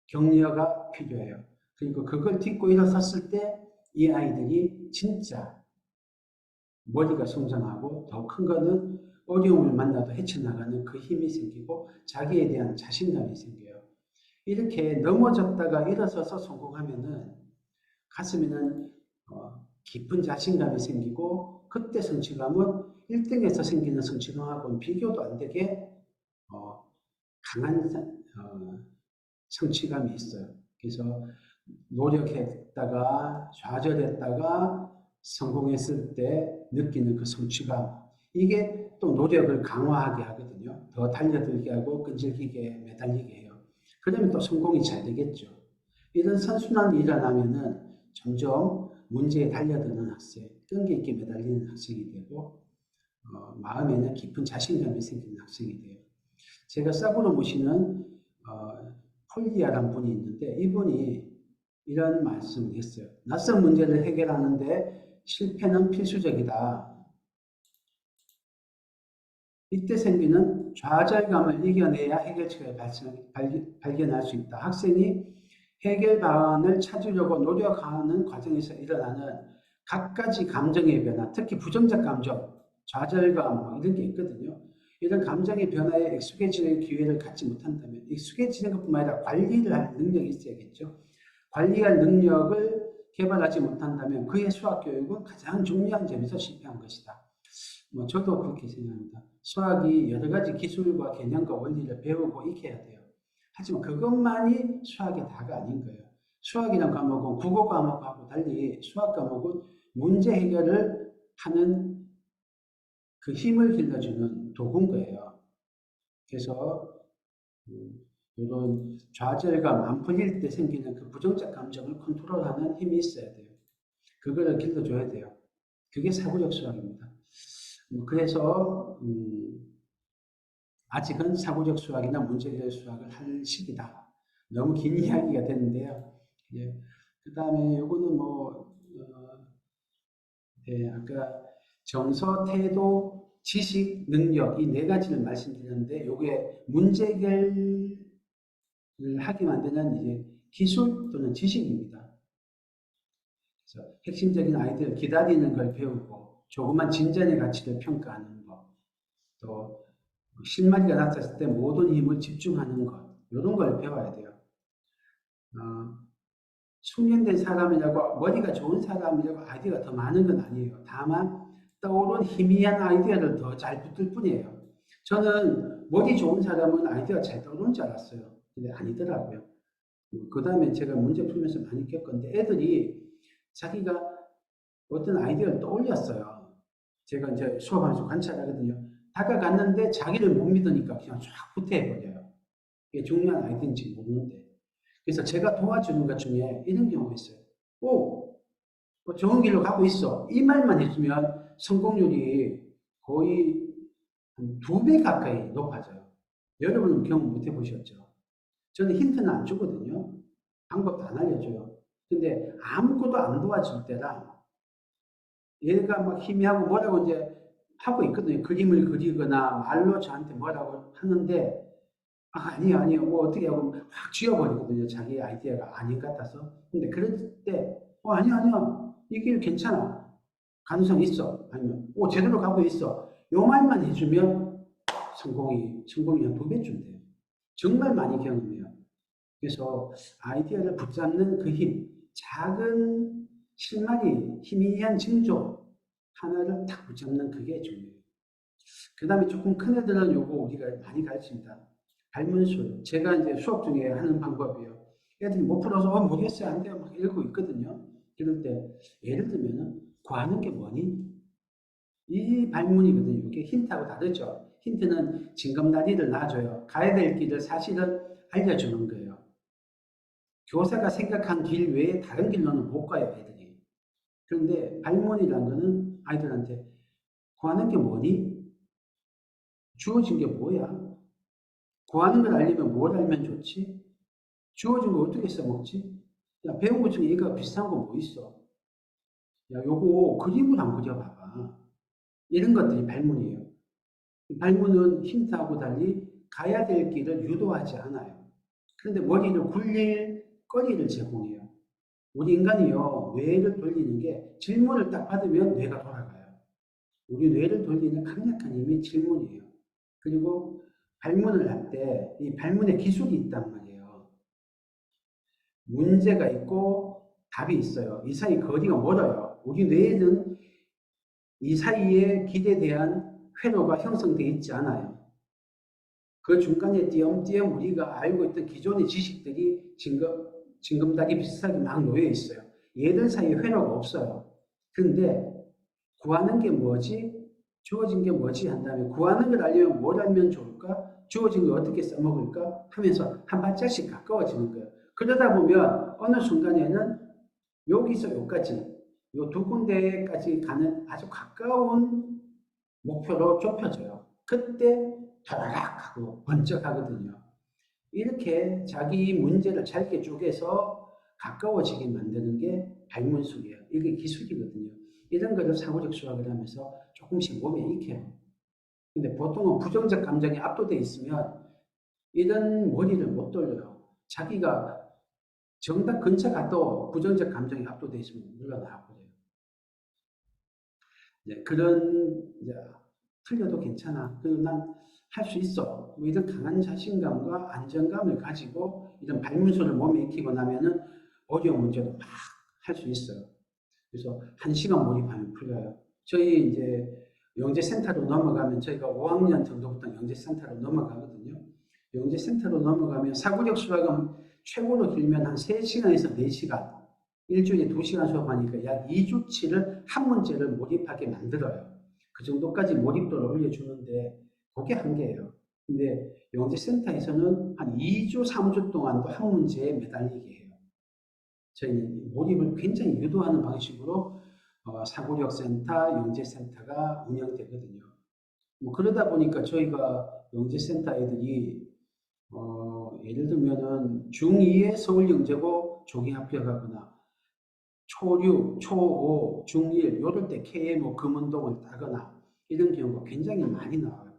격려가 필요해요. 그리고 그걸 딛고 일어섰을 때 이 아이들이 진짜 머리가 성장하고 더 큰 거는 어려움을 만나도 헤쳐나가는 그 힘이 생기고 자기에 대한 자신감이 생겨요. 이렇게 넘어졌다가 일어서서 성공하면은 가슴에는 깊은 자신감이 생기고 그때 성취감은 1등에서 생기는 성취감하고는 비교도 안 되게 강한 성취감이 있어요. 그래서 노력했다가 좌절했다가 성공했을 때 느끼는 그 성취감, 이게 또 노력을 강화하게 하거든요. 더 달려들게 하고 끈질기게 매달리게 해요. 그러면 또 성공이 잘 되겠죠. 이런 선순환이 일어나면은 점점 문제에 달려드는 학생, 끈기 있게 매달리는 학생이 되고 마음에는 깊은 자신감이 생기는 학생이 돼요. 제가 싸구려 모시는 폴리아라는 분이 있는데 이분이 이런 말씀을 했어요. 낯선 문제를 해결하는데 실패는 필수적이다. 이때 생기는 좌절감을 이겨내야 해결책을 발견할 수 있다. 학생이 해결 방안을 찾으려고 노력하는 과정에서 일어나는 갖가지 감정의 변화, 특히 부정적 감정, 좌절감 이런 게 있거든요. 이런 감정의 변화에 익숙해지는 기회를 갖지 못한다면 익숙해지는 것뿐만 아니라 관리를 할 능력이 있어야겠죠. 관리할 능력을 개발하지 못한다면 그의 수학교육은 가장 중요한 점에서 실패한 것이다. 저도 그렇게 생각합니다. 수학이 여러 가지 기술과 개념과 원리를 배우고 익혀야 돼요. 하지만 그것만이 수학의 다가 아닌 거예요. 수학이라는 과목은 국어 과목하고 달리 수학 과목은 문제 해결을 하는 그 힘을 길러주는 도구인 거예요. 그래서 이런 좌절감, 안 풀릴 때 생기는 그 부정적 감정을 컨트롤하는 힘이 있어야 돼요. 그거를 길러줘야 돼요. 그게 사고력 수학입니다. 그래서 아직은 사고적 수학이나 문제해결 수학을 할 시기다. 너무 긴 이야기가 됐는데요. 예. 그 다음에 요거는 아까 정서, 태도, 지식, 능력 이 네 가지를 말씀드렸는데 요게 문제해결을 하게 만드는 이제 기술 또는 지식입니다. 그래서 핵심적인 아이디어를 기다리는 걸 배우고 조그만 진전의 가치를 평가하는 것, 또 실마리가 났을 때 모든 힘을 집중하는 것, 이런 걸 배워야 돼요. 숙련된 사람이라고 머리가 좋은 사람이라고 아이디어가 더 많은 건 아니에요. 다만 떠오른 희미한 아이디어를 더 잘 붙을 뿐이에요. 저는 머리 좋은 사람은 아이디어가 잘 떠오르는 줄 알았어요. 근데 아니더라고요. 그 다음에 제가 문제 풀면서 많이 겪었는데 애들이 자기가 어떤 아이디어를 떠올렸어요. 제가 이제 수업하면서 관찰하거든요. 다가갔는데 자기를 못 믿으니까 그냥 쫙 후퇴해버려요. 이게 중요한 아이디어인지 모르는데. 그래서 제가 도와주는 것 중에 이런 경우가 있어요. 오, 좋은 길로 가고 있어. 이 말만 해주면 성공률이 거의 한 2배 가까이 높아져요. 여러분은 경험 못 해보셨죠? 저는 힌트는 안 주거든요. 방법도 안 알려줘요. 근데 아무것도 안 도와줄 때랑 얘가 막 희미하고 뭐라고 이제 하고 있거든요. 그림을 그리거나 말로 저한테 뭐라고 하는데 아니요. 뭐 어떻게 하고 확 쥐어버리거든요. 자기 아이디어가 아닌 것 같아서. 근데 그럴 때 아니야. 이 길 괜찮아. 가능성 있어. 아니면 제대로 가고 있어. 요 말만 해주면 성공이 한 2배쯤 돼요. 정말 많이 경험해요. 그래서 아이디어를 붙잡는 그 힘, 작은 실마리, 희미한 징조 하나를 딱 붙잡는 그게 중요해요. 그 다음에 조금 큰 애들은 요거 우리가 많이 가르칩니다. 발문술. 제가 이제 수업 중에 하는 방법이에요. 애들이 못 풀어서 모르겠어요. 안 돼요. 막 이러고 있거든요. 그럴 때 예를 들면은 구하는 게 뭐니? 이 발문이거든요. 이게 힌트하고 다르죠. 힌트는 징검다리를 놔줘요. 가야 될 길을 사실은 알려주는 거예요. 교사가 생각한 길 외에 다른 길로는 못 가요, 애들이. 그런데 발문이라는 거는 아이들한테 구하는 게 뭐니? 주어진 게 뭐야? 구하는 걸 알려면 뭘 알면 좋지? 주어진 거 어떻게 써먹지? 야, 배운 것 중에 이거 비슷한 거 뭐 있어? 야, 요거 그림을 한번 그려봐봐. 이런 것들이 발문이에요. 발문은 힌트하고 달리 가야 될 길을 유도하지 않아요. 그런데 머리를 굴릴 거리를 제공해요. 우리 인간이요, 뇌를 돌리는 게 질문을 딱 받으면 뇌가 돌아가요. 우리 뇌를 돌리는 강력한 힘이 질문이에요. 그리고 발문을 할 때 이 발문에 기술이 있단 말이에요. 문제가 있고 답이 있어요. 이 사이 거리가 멀어요. 우리 뇌에는 이 사이에 길에 대한 회로가 형성되어 있지 않아요. 그 중간에 띄엄띄엄 우리가 알고 있던 기존의 지식들이 징검다리 비슷하게 막 놓여 있어요. 얘들 사이에 회로가 없어요. 그런데 구하는 게 뭐지? 주어진 게 뭐지? 한 다음에 구하는 걸 알려면 뭘 알면 좋을까? 주어진 걸 어떻게 써먹을까? 하면서 한 발짝씩 가까워지는 거예요. 그러다 보면 어느 순간에는 여기서 여기까지, 요 두 군데까지 가는 아주 가까운 목표로 좁혀져요. 그때 다라락 하고 번쩍하거든요. 이렇게 자기 문제를 잘게 쪼개서 가까워지게 만드는 게 발문술이에요. 이게 기술이거든요. 이런 거를 사고력 수학을 하면서 조금씩 몸에 익혀요. 근데 보통은 부정적 감정에 압도돼 있으면 이런 머리를 못 돌려요. 자기가 정답 근처 가도 부정적 감정에 압도돼 있으면 물러나 버려요. 그런 이제 틀려도 괜찮아. 그리고 난 할 수 있어. 뭐 이런 강한 자신감과 안정감을 가지고 이런 발문서를 몸에 익히고 나면은 어려운 문제도 막 할 수 있어요. 그래서 1시간 몰입하면 풀려요. 저희 이제 영재센터로 넘어가면 저희가 5학년 정도부터 영재센터로 넘어가거든요. 영재센터로 넘어가면 사고력 수학은 최고로 길면 한 3시간에서 4시간, 일주일에 2시간 수업하니까 약 2주치를 한 문제를 몰입하게 만들어요. 그 정도까지 몰입도를 올려주는데 그게 한계예요. 근데 영재센터에서는 한 2주, 3주 동안도 한 문제에 매달리게 해요. 저희는 몰입을 굉장히 유도하는 방식으로 사고력센터, 영재센터가 운영되거든요. 뭐 그러다 보니까 저희가 영재센터 애들이 예를 들면은 중2에 서울영재고 조기 합격하거나 초6, 초5, 중1 이럴 때 KMO 금운동을 따거나 이런 경우가 굉장히 많이 나와요.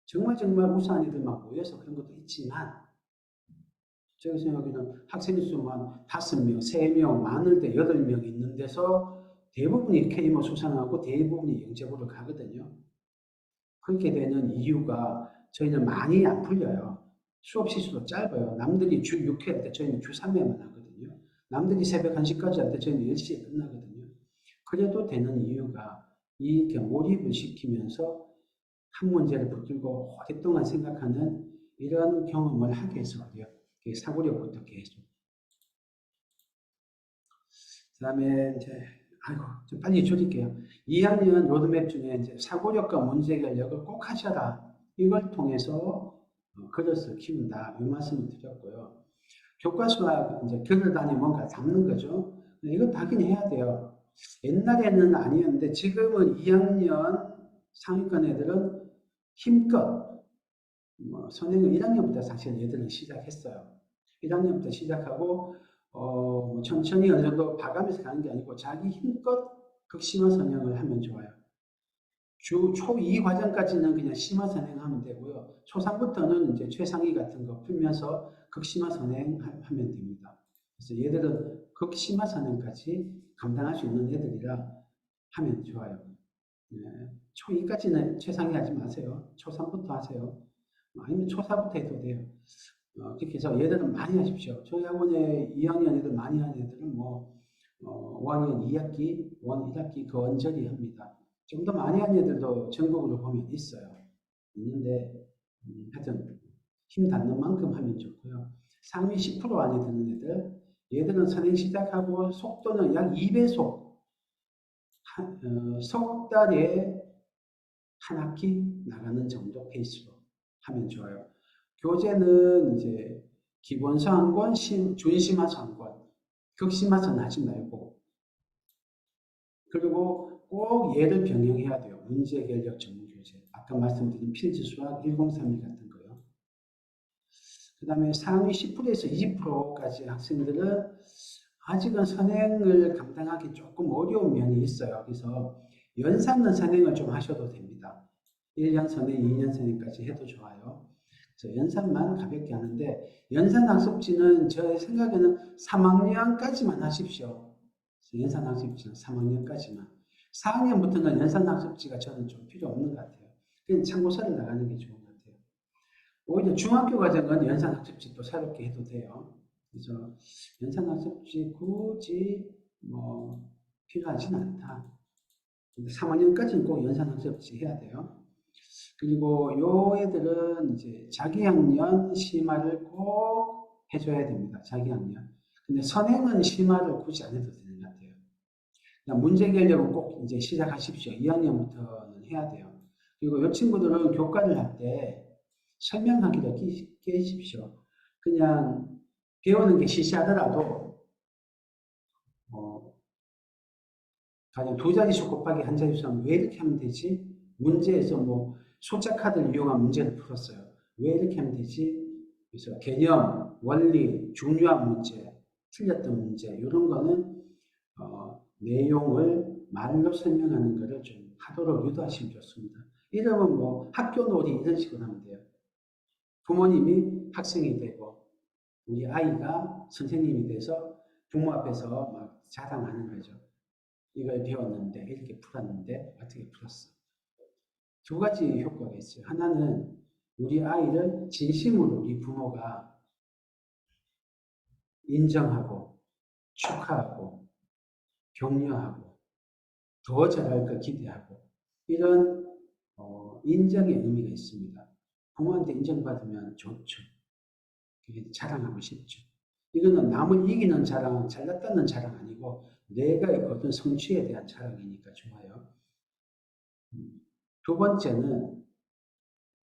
정말 우수한 애들만 모여서 그런 것도 있지만 제가 생각하기에는 학생 수만 5명, 3명, 많을 때 8명 있는 데서 대부분이 KMO 수상하고 대부분이 영재고를 가거든요. 그렇게 되는 이유가 저희는 많이 안 풀려요. 수업 시수도 짧아요. 남들이 주 6회 할 때 저희는 주 3회만 하거든요. 남들이 새벽 1시까지 할 때 저희는 10시에 끝나거든요. 그래도 되는 이유가 이렇게 몰입을 시키면서 한 문제를 붙들고 오랫동안 생각하는 이런 경험을 하게 해서 그래요. 사고력부터 계속. 그 다음에 이제, 아이고, 좀 빨리 줄일게요. 2학년 로드맵 중에 이제 사고력과 문제 결력을 꼭 하셔라. 이걸 통해서 그릇을 키운다. 이 말씀을 드렸고요. 교과서와 이제 결을 안에 뭔가 담는 거죠. 이것도 하긴 해야 돼요. 옛날에는 아니었는데 지금은 2학년 상위권 애들은 힘껏 선행을 1학년부터 사실 얘들은 시작했어요. 1학년부터 시작하고 뭐 천천히 어느 정도 봐가면서 가는 게 아니고 자기 힘껏 극심화 선행을 하면 좋아요. 초2 과정까지는 그냥 심화 선행하면 되고요. 초3부터는 이제 최상위 같은 거 풀면서 극심화 선행하면 됩니다. 그래서 얘들은 극심화 선행까지 감당할 수 있는 애들이라 하면 좋아요. 네. 초2까지는 최상위 하지 마세요. 초3부터 하세요. 아니면 초4부터 해도 돼요. 그렇게 해서 얘들은 많이 하십시오. 저희 학원에 2학년 애들 많이 하는 애들은 뭐 5학년 2학기, 5학년 1학기 그 언저리 합니다. 좀 더 많이 하는 애들도 전국으로 보면 있어요. 있는데 하여튼 힘 닿는 만큼 하면 좋고요. 상위 10% 안에 드는 애들, 얘들은 선행 시작하고 속도는 약 2배속, 석 달에 한 학기 나가는 정도 페이스로 하면 좋아요. 교재는 이제 기본 상권, 준심화 상권, 극심화선 하지 말고, 그리고 꼭 얘를 병행해야 돼요. 문제 결력 전문 교재. 아까 말씀드린 필지 수학 1031 같은 거요. 그 다음에 상위 10%에서 20%까지 학생들은 아직은 선행을 감당하기 조금 어려운 면이 있어요. 그래서 연산은 선행을 좀 하셔도 됩니다. 1년 선행, 2년 선행까지 해도 좋아요. 그래서 연산만 가볍게 하는데 연산학습지는 제 생각에는 3학년까지만 하십시오. 연산학습지는 3학년까지만. 4학년부터는 연산학습지가 저는 좀 필요 없는 것 같아요. 그냥 참고서를 나가는 게 좋은 것 같아요. 오히려 중학교 과정은 연산학습지 또 새롭게 해도 돼요. 그래서 연산학습지 굳이 뭐 필요하진 않다. 근데 3학년까지는 꼭 연산학습지 해야 돼요. 그리고 요 애들은 이제 자기학년 심화를 꼭 해줘야 됩니다. 자기학년. 근데 선행은 심화를 굳이 안 해도 되는 것 같아요. 그냥 문제 결력은 꼭 이제 시작하십시오. 2학년부터는 해야 돼요. 그리고 이 친구들은 교과를 할 때 설명하기도 깨십시오. 그냥 배우는 게 시시하더라도 가령 두 자릿수 곱하기 한 자릿수 하면 왜 이렇게 하면 되지? 문제에서 뭐 숫자 카드를 이용한 문제를 풀었어요. 왜 이렇게 하면 되지? 그래서 개념, 원리, 중요한 문제, 틀렸던 문제 이런 거는 내용을 말로 설명하는 것을 좀 하도록 유도하시면 좋습니다. 이러면 뭐 학교 놀이 이런 식으로 하면 돼요. 부모님이 학생이 되고 우리 아이가 선생님이 돼서 부모 앞에서 막 자랑하는 거죠. 이걸 배웠는데 이렇게 풀었는데 어떻게 풀었어? 두 가지 효과가 있어요. 하나는 우리 아이를 진심으로 우리 부모가 인정하고 축하하고 격려하고 더 잘할 걸 기대하고 이런 인정의 의미가 있습니다. 부모한테 인정받으면 좋죠. 그게 자랑하고 싶죠. 이거는 남을 이기는 자랑, 잘났다는 자랑 아니고 내가 어떤 성취에 대한 자랑이니까 좋아요. 두 번째는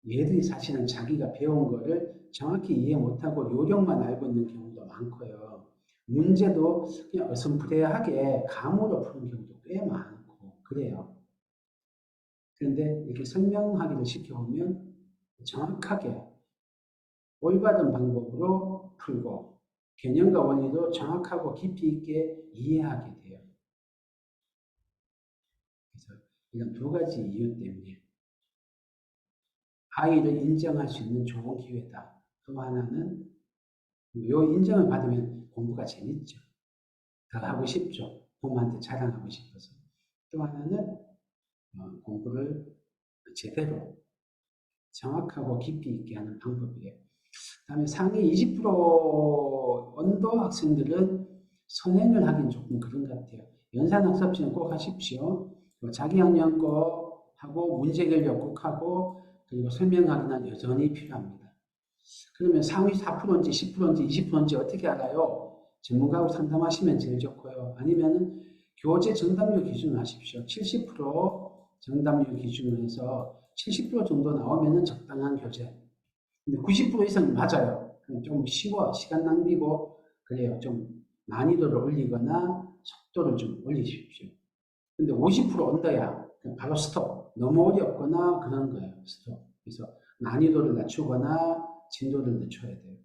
얘들이 사실은 자기가 배운 거를 정확히 이해 못하고 요령만 알고 있는 경우도 많고요. 문제도 그냥 어슴푸레하게 감으로 푸는 경우도 꽤 많고 그래요. 그런데 이렇게 설명하기를 시켜보면 정확하게 올바른 방법으로 풀고 개념과 원리도 정확하고 깊이 있게 이해하게 돼요. 그래서 이런 두 가지 이유 때문에 아이를 인정할 수 있는 좋은 기회다. 또 하나는 이 인정을 받으면 공부가 재밌죠. 더 하고 싶죠. 부모한테 자랑하고 싶어서. 또 하나는 공부를 제대로 정확하고 깊이 있게 하는 방법이에요. 다음에 상위 20% 언도 학생들은 선행을 하긴 조금 그런 것 같아요. 연산학습지는 꼭 하십시오. 자기학년 거 하고 문제 결력 꼭 하고 그리고 설명하기는 여전히 필요합니다. 그러면 상위 4%인지 10%인지 20%인지 어떻게 알아요? 전문가하고 상담하시면 제일 좋고요. 아니면은 교재 정답률 기준을 하십시오. 70% 정답률 기준으로 해서 70% 정도 나오면은 적당한 교재. 근데 90% 이상 맞아요. 좀 쉬워. 시간 낭비고 그래요. 좀 난이도를 올리거나 속도를 좀 올리십시오. 근데 50% 언더야. 바로 스톱. 너무 어렵거나 그런 거예요. 스톱. 그래서 난이도를 낮추거나 진도를 늦춰야 돼요.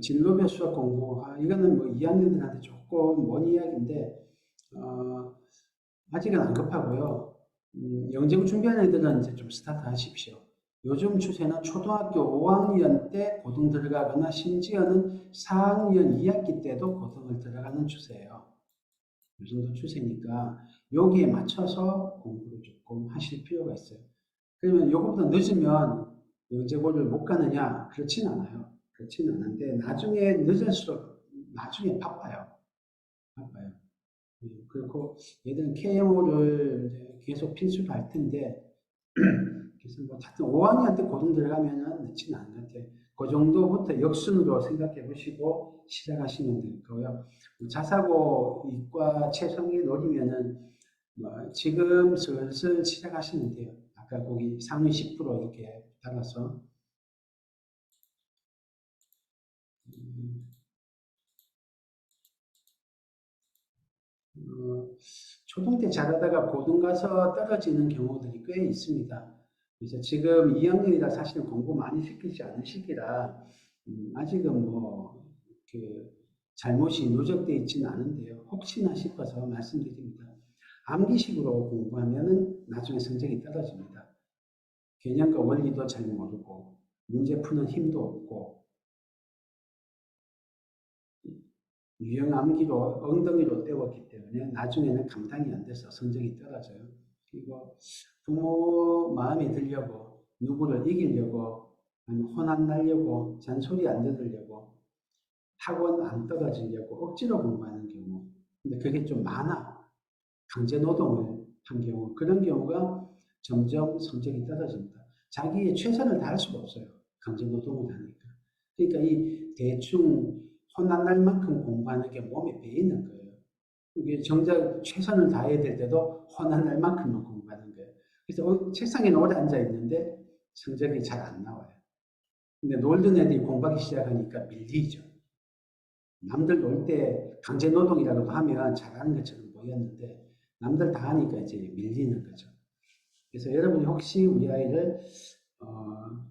진로별 수학 공부, 이거는 뭐 2학년들한테 조금 먼 이야기인데, 아직은 안 급하고요. 영재고 준비하는 애들은 이제 좀 스타트 하십시오. 요즘 추세는 초등학교 5학년 때 고등 들어가거나 심지어는 4학년 2학기 때도 고등을 들어가는 추세예요. 이 정도 추세니까 여기에 맞춰서 공부를 조금 하실 필요가 있어요. 그러면 요거보다 늦으면 영재고를 못 가느냐? 그렇진 않아요. 그렇진 않은데 나중에 늦을수록 나중에 바빠요. 바빠요. 그리고 얘들은 KMO를 계속 필수로 할 텐데, 그래서 뭐 하여튼 5학년 때 고등 들어가면은 늦지는 않은 것 같아요. 그 정도부터 역순으로 생각해 보시고 시작하시면 될 거고요. 자사고 이과 최성이 노리면은 뭐 지금 슬슬 시작하시면 돼요. 아까 거기 상위 10% 이렇게 달아서. 어, 초등 때 잘하다가 고등 가서 떨어지는 경우들이 꽤 있습니다. 그래서 지금 2학년이라 사실은 공부 많이 시키지 않은 시기라 아직은 뭐 그 잘못이 누적되어 있지는 않은데요. 혹시나 싶어서 말씀드립니다. 암기식으로 공부하면은 나중에 성적이 떨어집니다. 개념과 원리도 잘 모르고 문제 푸는 힘도 없고 유형 암기로 엉덩이로 때웠기 때문에 나중에는 감당이 안 돼서 성적이 떨어져요. 그리고 부모 마음에 들려고 누구를 이기려고 아니면 혼 안 날려고 잔소리 안 들으려고 학원 안 떨어지려고 억지로 공부하는 경우. 근데 그게 좀 많아. 강제 노동을 한 경우. 그런 경우가 점점 성적이 떨어집니다. 자기의 최선을 다할 수가 없어요. 강제 노동을 하니까. 그러니까 이 대충 혼난 날만큼 공부하는 게 몸에 배이는 거예요. 이게 정작 최선을 다해야 될 때도 혼난 날만큼만 공부하는 거예요. 그래서 책상에 오래 앉아 있는데 성적이 잘 안 나와요. 근데 놀던 애들이 공부하기 시작하니까 밀리죠. 남들 놀 때 강제 노동이라고 하면 잘하는 것처럼 보였는데 남들 다 하니까 이제 밀리는 거죠. 그래서 여러분이 혹시 우리 아이를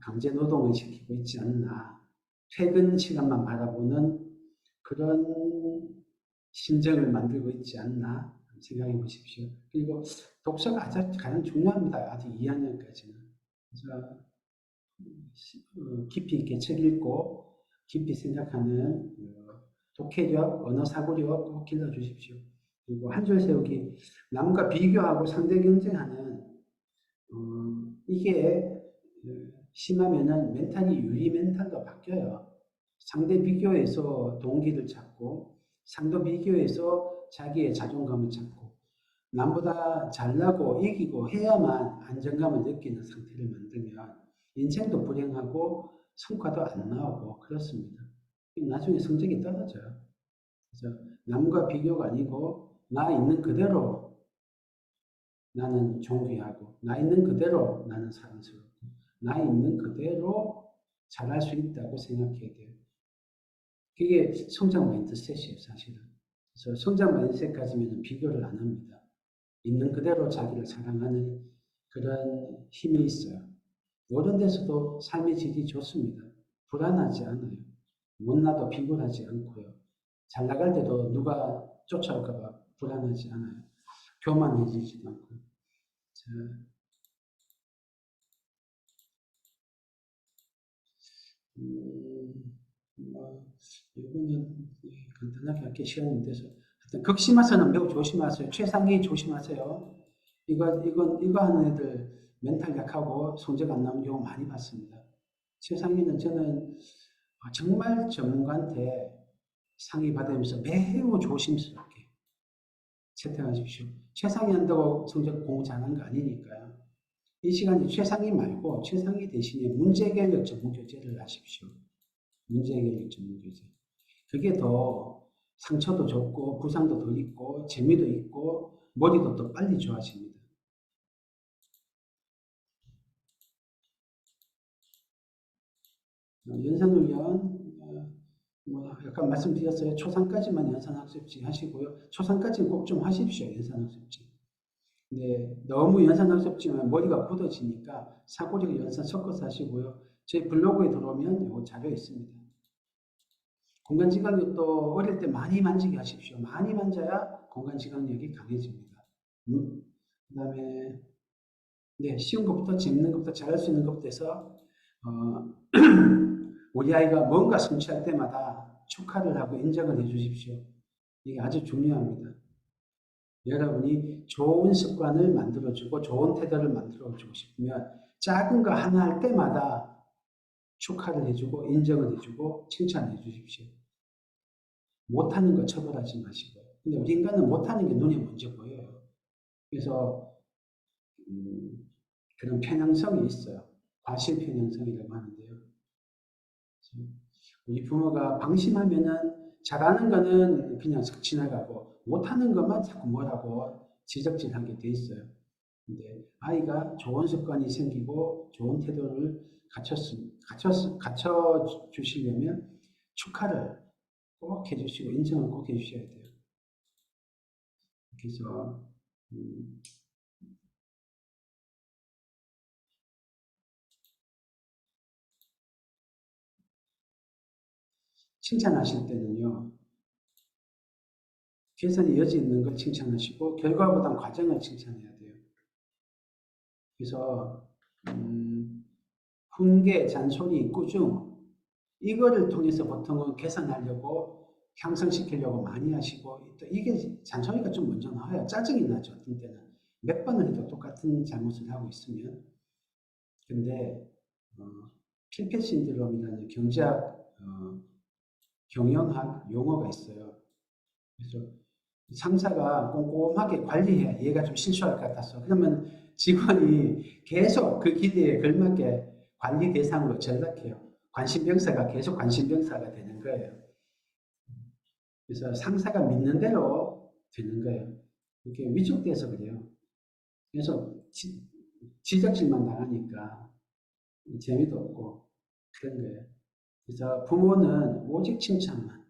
강제 노동을 시키고 있지 않나, 퇴근 시간만 바라보는 그런 심정을 만들고 있지 않나 생각해 보십시오. 그리고 독서가 가장 중요합니다. 아직 2학년까지는. 그래서 깊이 있게 책 읽고 깊이 생각하는 독해력, 언어 사고력 꼭 길러 주십시오. 그리고 한 줄 세우기, 남과 비교하고 상대 경쟁하는 이게 심하면은 멘탈이 유리 멘탈로 바뀌어요. 상대 비교에서 동기를 찾고 상도 비교에서 자기의 자존감을 찾고 남보다 잘나고 이기고 해야만 안정감을 느끼는 상태를 만들면 인생도 불행하고 성과도 안 나오고 그렇습니다. 나중에 성적이 떨어져요. 그래서 남과 비교가 아니고 나 있는 그대로 나는 존귀하고 나 있는 그대로 나는 사랑스럽고 나 있는 그대로 잘할 수 있다고 생각해야 돼요. 그게 성장 마인드셋이에요, 사실은. 그래서 성장 마인드셋 가지면 비교를 안 합니다. 있는 그대로 자기를 사랑하는 그런 힘이 있어요. 어른 데서도 삶의 질이 좋습니다. 불안하지 않아요. 못나도 비굴하지 않고요. 잘 나갈 때도 누가 쫓아올까봐 불안하지 않아요. 교만해지지도 않고. 자, 뭐, 이거는 간단하게 할게 시간이 돼서. 하여튼 극심화서는 매우 조심하세요. 최상위 조심하세요. 이거 하는 애들 멘탈 약하고 성적 안 나오는 경우 많이 봤습니다. 최상위는 저는 정말 전문가한테 상의 받으면서 매우 조심스럽게 채택하십시오. 최상위 한다고 성적 공부 잘하는 거 아니니까요. 이 시간에 최상위 말고 최상위 대신에 문제개혁 전문교재를 하십시오. 문제개혁 전문교재. 그게 더 상처도 적고 부상도 덜 있고 재미도 있고 머리도 더 빨리 좋아집니다. 연산훈련 뭐 약간 말씀드렸어요. 초상까지만 연산학습지 하시고요. 초상까지는 꼭 좀 하십시오. 연산학습지. 네, 너무 연산학습지면 머리가 굳어지니까 사고력 연산 섞어서 하시고요. 제 블로그에 들어오면 요 자료 있습니다. 공간지각력도 어릴 때 많이 만지게 하십시오. 많이 만져야 공간지각력이 강해집니다. 그 다음에 네, 쉬운 것부터 재밌는 것부터 잘할 수 있는 것부터 해서 우리 아이가 뭔가 성취할 때마다 축하를 하고 인정을 해 주십시오. 이게 아주 중요합니다. 여러분이 좋은 습관을 만들어주고 좋은 태도를 만들어주고 싶으면 작은 거 하나 할 때마다 축하를 해주고 인정을 해주고 칭찬해 주십시오. 못하는 거 처벌하지 마시고 근데 우리 인간은 못하는 게 눈에 먼저 보여요. 그래서 그런 편향성이 있어요. 과실 편향성이라고 하는데요. 우리 부모가 방심하면은 잘하는 거는 그냥 지나가고 못하는 것만 자꾸 뭐라고 지적질하게 돼 있어요. 근데 아이가 좋은 습관이 생기고 좋은 태도를 갖춰 주시려면 축하를 꼭 해주시고 인정을 꼭 해주셔야 돼요. 그래서 음, 칭찬하실 때는요. 개선의 여지 있는 걸 칭찬하시고 결과보단 과정을 칭찬해야 돼요. 그래서 훈계, 잔소리, 꾸중 이거를 통해서 보통은 개선하려고 향상시키려고 많이 하시고 또 이게 잔소리가 좀 먼저 나와요. 짜증이 나죠. 어떤 때는 몇 번을 해도 똑같은 잘못을 하고 있으면. 근데 필패 신드롬이라는 경제학 경영학 용어가 있어요. 그래서 상사가 꼼꼼하게 관리해. 얘가 좀 실수할 것 같아서. 그러면 직원이 계속 그 기대에 걸맞게 관리 대상으로 전락해요. 관심병사가 계속 관심병사가 되는 거예요. 그래서 상사가 믿는 대로 되는 거예요. 이렇게 위축돼서 그래요. 그래서 지적질만 당하니까 재미도 없고 그런 거예요. 그래서 부모는 오직 칭찬만.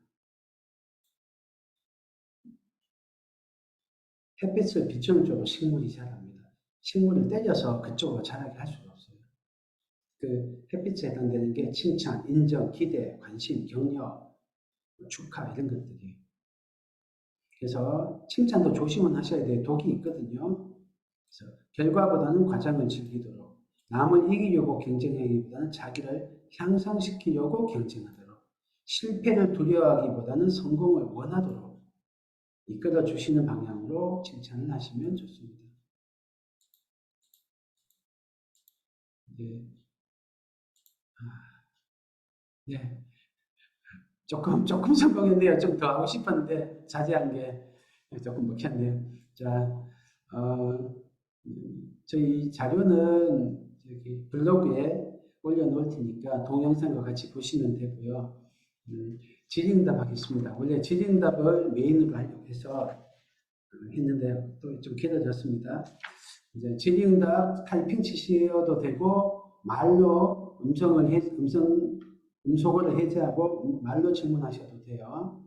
햇빛을 비추는 쪽으로 식물이 자랍니다. 식물을 때려서 그쪽으로 자라게 할 수가 없어요. 그 햇빛에 해당되는 게 칭찬, 인정, 기대, 관심, 격려, 축하 이런 것들이. 그래서 칭찬도 조심은 하셔야 돼요. 독이 있거든요. 그래서 결과보다는 과정을 즐기도록 남을 이기려고 경쟁하기보다는 자기를 향상시키려고 경쟁하도록 실패를 두려워하기보다는 성공을 원하도록 이끌어 주시는 방향으로 칭찬을 하시면 좋습니다. 네. 네. 조금 성공했네요. 좀 더 하고 싶었는데 자제한 게 조금 먹혔네요. 자, 저희 자료는 저기 블로그에 올려놓을 테니까 동영상과 같이 보시면 되고요. 질의응답 하겠습니다. 원래 질의응답을 메인으로 하려고 해서 했는데 또 좀 길어졌습니다. 이제 질의응답 타이핑 치셔도 되고 말로 음소거를 해제하고 말로 질문하셔도 돼요.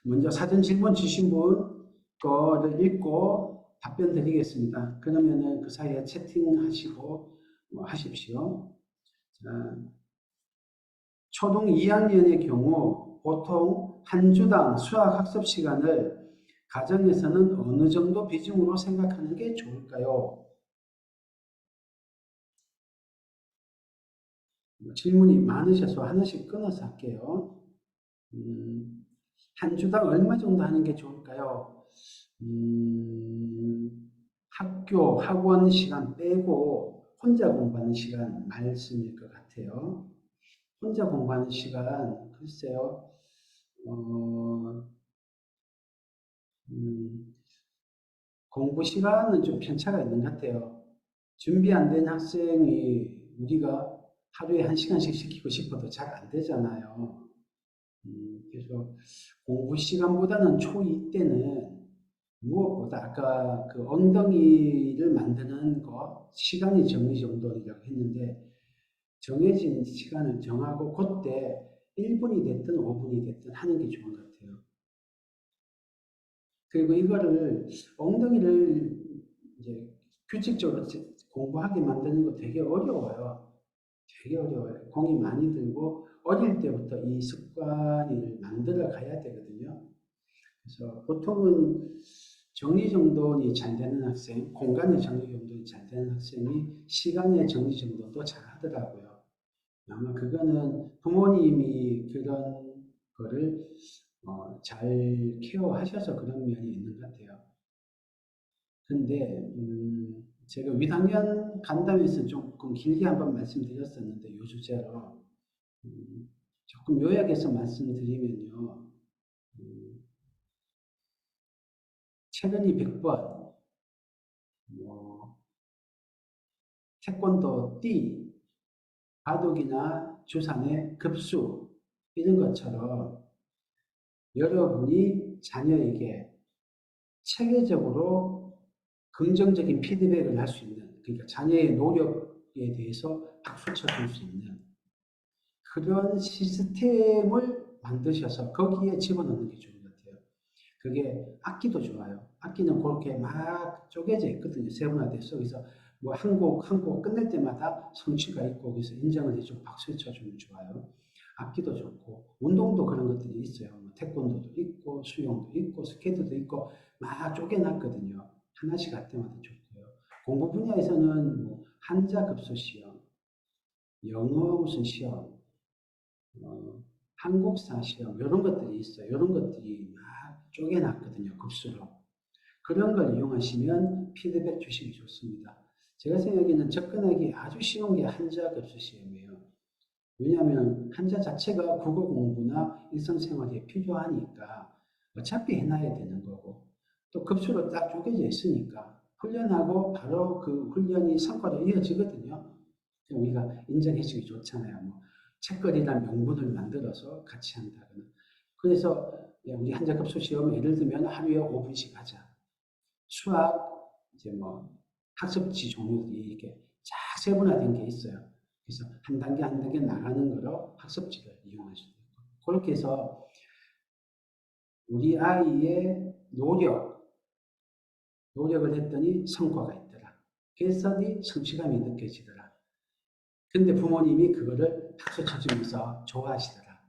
먼저 사전 질문 주신 분 거를 읽고 답변 드리겠습니다. 그러면은 그 사이에 채팅하시고 뭐 하십시오. 자, 초등 2학년의 경우 보통 한 주당 수학 학습 시간을 가정에서는 어느 정도 비중으로 생각하는 게 좋을까요? 질문이 많으셔서 하나씩 끊어서 할게요. 한 주당 얼마 정도 하는 게 좋을까요? 학교, 학원 시간 빼고 혼자 공부하는 시간 말씀일 것 같아요. 혼자 공부하는 시간, 글쎄요, 어, 음, 공부 시간은 좀 편차가 있는 것 같아요. 준비 안 된 학생이 우리가 하루에 1시간씩 시키고 싶어도 잘 안 되잖아요. 그래서 공부 시간보다는 초2 때는 무엇보다 아까 그 엉덩이를 만드는 거 시간이 정리정돈이라고 했는데 정해진 시간을 정하고 그때 1분이 됐든 5분이 됐든 하는 게 좋은 것 같아요. 그리고 이거를 엉덩이를 이제 규칙적으로 공부하게 만드는 거 되게 어려워요. 되게 어려워요. 공이 많이 들고 어릴 때부터 이 습관을 만들어 가야 되거든요. 그래서 보통은 정리정돈이 잘 되는 학생, 공간의 정리정돈이 잘 되는 학생이 시간의 정리정돈도 잘 하더라고요. 아마 그거는 부모님이 그런 거를 잘 케어하셔서 그런 면이 있는 것 같아요. 근데 제가 위학년 간담회에서 조금 길게 한번 말씀드렸었는데 이 주제로 조금 요약해서 말씀드리면요. 음, 체르니 100번, 뭐 태권도 띠, 바둑이나 주산의 급수 이런 것처럼 여러분이 자녀에게 체계적으로 긍정적인 피드백을 할 수 있는, 그러니까 자녀의 노력에 대해서 박수 쳐줄 수 있는 그런 시스템을 만드셔서 거기에 집어넣는 게 좋은 것 같아요. 그게 악기도 좋아요. 악기는 그렇게 막 쪼개져 있거든요. 세분화돼서. 그래서 뭐 한 곡 끝낼 때마다 성취가 있고, 그래서 인정을 해주고 박수 쳐주면 좋아요. 악기도 좋고, 운동도 그런 것들이 있어요. 뭐 태권도도 있고, 수영도 있고, 스케이트도 있고, 막 쪼개놨거든요. 하나씩 할 때마다 좋고요. 공부 분야에서는 뭐 한자 급수 시험, 영어 무슨 시험, 한국사 시험, 이런 것들이 있어요. 이런 것들이 막 쪼개놨거든요. 급수로. 그런 걸 이용하시면 피드백 주시기 좋습니다. 제가 생각에는 접근하기 아주 쉬운 게 한자 급수 시험이에요. 왜냐하면 한자 자체가 국어 공부나 일상생활에 필요하니까 어차피 해놔야 되는 거고, 또 급수로 딱 쪼개져 있으니까 훈련하고 바로 그 훈련이 성과로 이어지거든요. 우리가 인정해 주기 좋잖아요. 뭐 책거리란 명분을 만들어서 같이 한다거나. 그래서 우리 한자 급수 시험 예를 들면 하루에 5분씩 하자. 수학 이제 뭐 학습지 종류들이 이렇게 쫙 세분화된 게 있어요. 그래서 한 단계 한 단계 나가는 거로 학습지를 이용할 수 있고, 그렇게 해서 우리 아이의 노력을 했더니 성과가 있더라. 했더니 성취감이 느껴지더라. 근데 부모님이 그거를 박수 쳐주면서 좋아하시더라.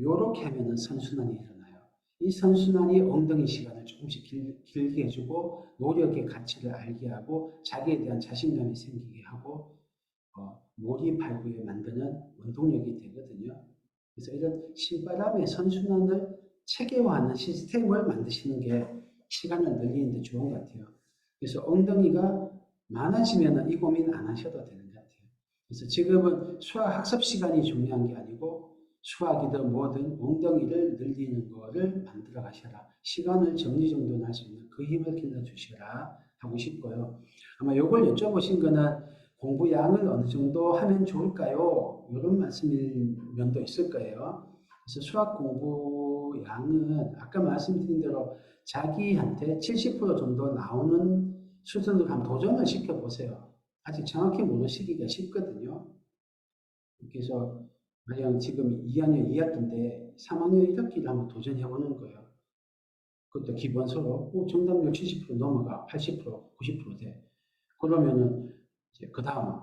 요렇게 하면은 선순환이 일어나요. 이 선순환이 엉덩이 시간을 조금씩 길게 해주고, 노력의 가치를 알게 하고, 자기에 대한 자신감이 생기게 하고, 몰입하게 만드는 원동력이 되거든요. 그래서 이런 신바람의 선순환을 체계화하는 시스템을 만드시는 게 시간을 늘리는 데 좋은 것 같아요. 그래서 엉덩이가 많아지면 이 고민 안 하셔도 되는 것 같아요. 그래서 지금은 수학 학습 시간이 중요한 게 아니고 수학이든 뭐든 엉덩이를 늘리는 거를 만들어 가셔라. 시간을 정리정돈할 수 있는 그 힘을 길러주셔라 하고 싶고요. 아마 이걸 여쭤보신 거는 공부 양을 어느 정도 하면 좋을까요? 이런 말씀일 면도 있을 거예요. 그래서 수학 공부 양은 아까 말씀드린 대로 자기한테 70% 정도 나오는 수준으로 한번 도전을 시켜보세요. 아직 정확히 모르시기가 쉽거든요. 그래서 만약 지금 2학년 2학기인데 3학년 1학기를 한번 도전해보는 거예요. 그것도 기본서로 정답률 70% 넘어가 80%, 90% 돼. 그러면은 이제 그 다음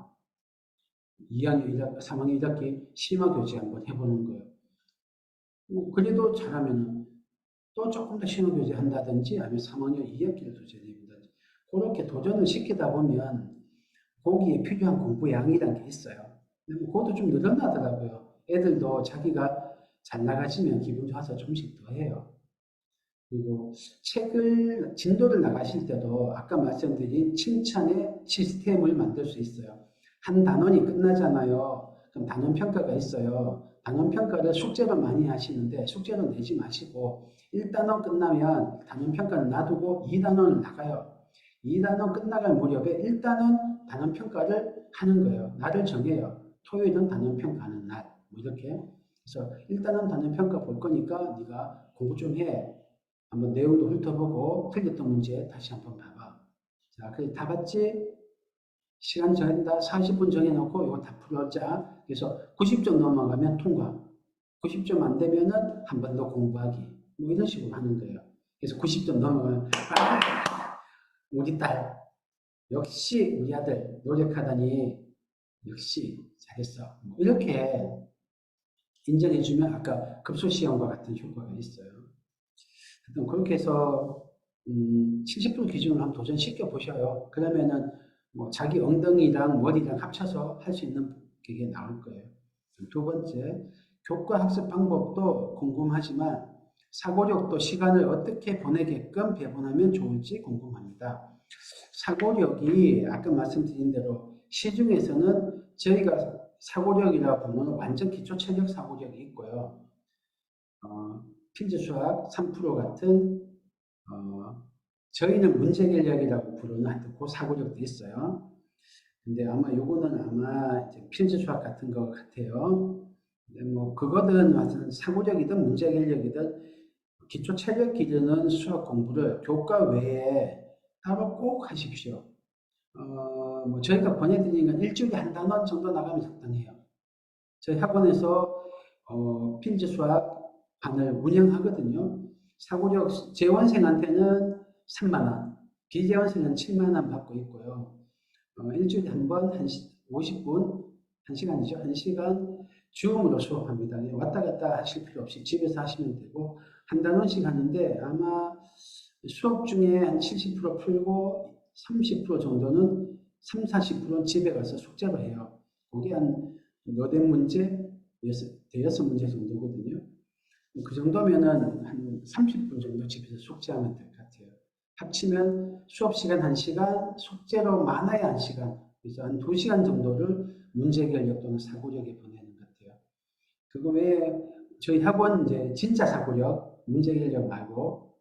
2학년 1학기, 3학년 1학기 심화교재 한번 해보는 거예요. 그래도 잘하면 또 조금 더 심화교재 한다든지 아니면 3학년 2학기를 도전해본다든지 그렇게 도전을 시키다 보면 거기에 필요한 공부 양이라는 게 있어요. 그것도 좀 늘어나더라고요. 애들도 자기가 잘 나가시면 기분 좋아서 좀씩 더 해요. 그리고 진도를 나가실 때도 아까 말씀드린 칭찬의 시스템을 만들 수 있어요. 한 단원이 끝나잖아요. 그럼 단원평가가 있어요. 단원평가를 숙제로 많이 하시는데 숙제로 내지 마시고 1단원 끝나면 단원평가는 놔두고 2단원을 나가요. 2단원 끝나갈 무렵에 1단원 단원평가를 하는 거예요. 날을 정해요. 토요일은 단원평가하는 날. 뭐 이렇게. 그래서 1단원 단원평가 볼 거니까 네가 공부 좀 해. 한번 내용도 훑어보고 틀렸던 문제 다시 한번 봐봐. 자, 그래 다 봤지? 시간 정한다. 40분 정해놓고 이거 다 풀어자. 그래서 90점 넘어가면 통과. 90점 안 되면은 한 번 더 공부하기. 뭐 이런 식으로 하는 거예요. 그래서 90점 넘어가면 우리 딸 역시 우리 아들 노력하다니 역시 잘했어. 뭐 이렇게 인정해주면 아까 급소시험과 같은 효과가 있어요. 하여튼 그렇게 해서 70% 기준으로 한번 도전시켜 보셔요. 그러면은 뭐 자기 엉덩이랑 머리랑 합쳐서 할 수 있는 게 나올 거예요. 두 번째, 교과 학습 방법도 궁금하지만 사고력도 시간을 어떻게 보내게끔 배분하면 좋을지 궁금합니다. 사고력이 아까 말씀드린 대로 시중에서는 저희가 사고력이라고 부르는 완전 기초 체력 사고력이 있고요. 필드 수학 3% 같은 저희는 문제결력이라고 부르는 하여튼 그 사고력도 있어요. 근데 아마 요거는 아마 이제 필지 수학 같은 것 같아요. 근데 뭐 그거든 하여튼 사고력이든 문제결력이든 기초 체력 기르는 수학 공부를 교과 외에 따로 꼭 하십시오. 뭐 저희가 보내드리는 건 일주일에 한 단원 정도 나가면 적당해요. 저희 학원에서 필지 수학 반을 운영하거든요. 사고력 재원생한테는 3만 원, 비재원생은 7만 원 받고 있고요. 일주일에 한 번 50분, 1시간이죠. 1시간 줌으로 수업합니다. 왔다 갔다 하실 필요 없이 집에서 하시면 되고 한 단원씩 하는데 아마 수업 중에 한 70% 풀고 30% 정도는 3, 40%는 집에 가서 숙제로 해요. 그게 한 너댓 문제, 대여섯 문제 정도거든요. 그 정도면은 한 30분 정도 집에서 숙제하면 될 것 같아요. 합치면 수업 시간 1시간, 숙제로 많아야 1시간, 그래서 한 2시간 정도를 문제결력 또는 사고력에 보내는 것 같아요. 그거 외에 저희 학원 이제 진짜 사고력, 문제결력 말고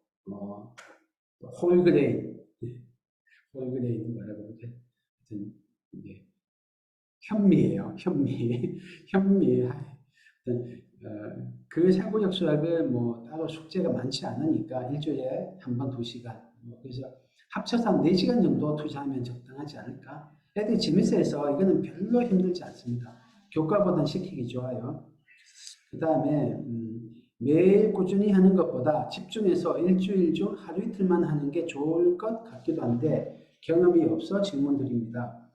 홀그레인, 홀그레인 뭐라고 그러죠? 하여튼 이게 현미예요. 현미, 현미. 그 사고력 수학은 뭐 따로 숙제가 많지 않으니까 일주일에 한 번 2시간. 그래서 합쳐서 한 4시간 정도 투자하면 적당하지 않을까? 애들이 재밌어해서 이거는 별로 힘들지 않습니다. 교과보단 시키기 좋아요. 그 다음에 매일 꾸준히 하는 것보다 집중해서 일주일 중 하루 이틀만 하는 게 좋을 것 같기도 한데 경험이 없어 질문드립니다.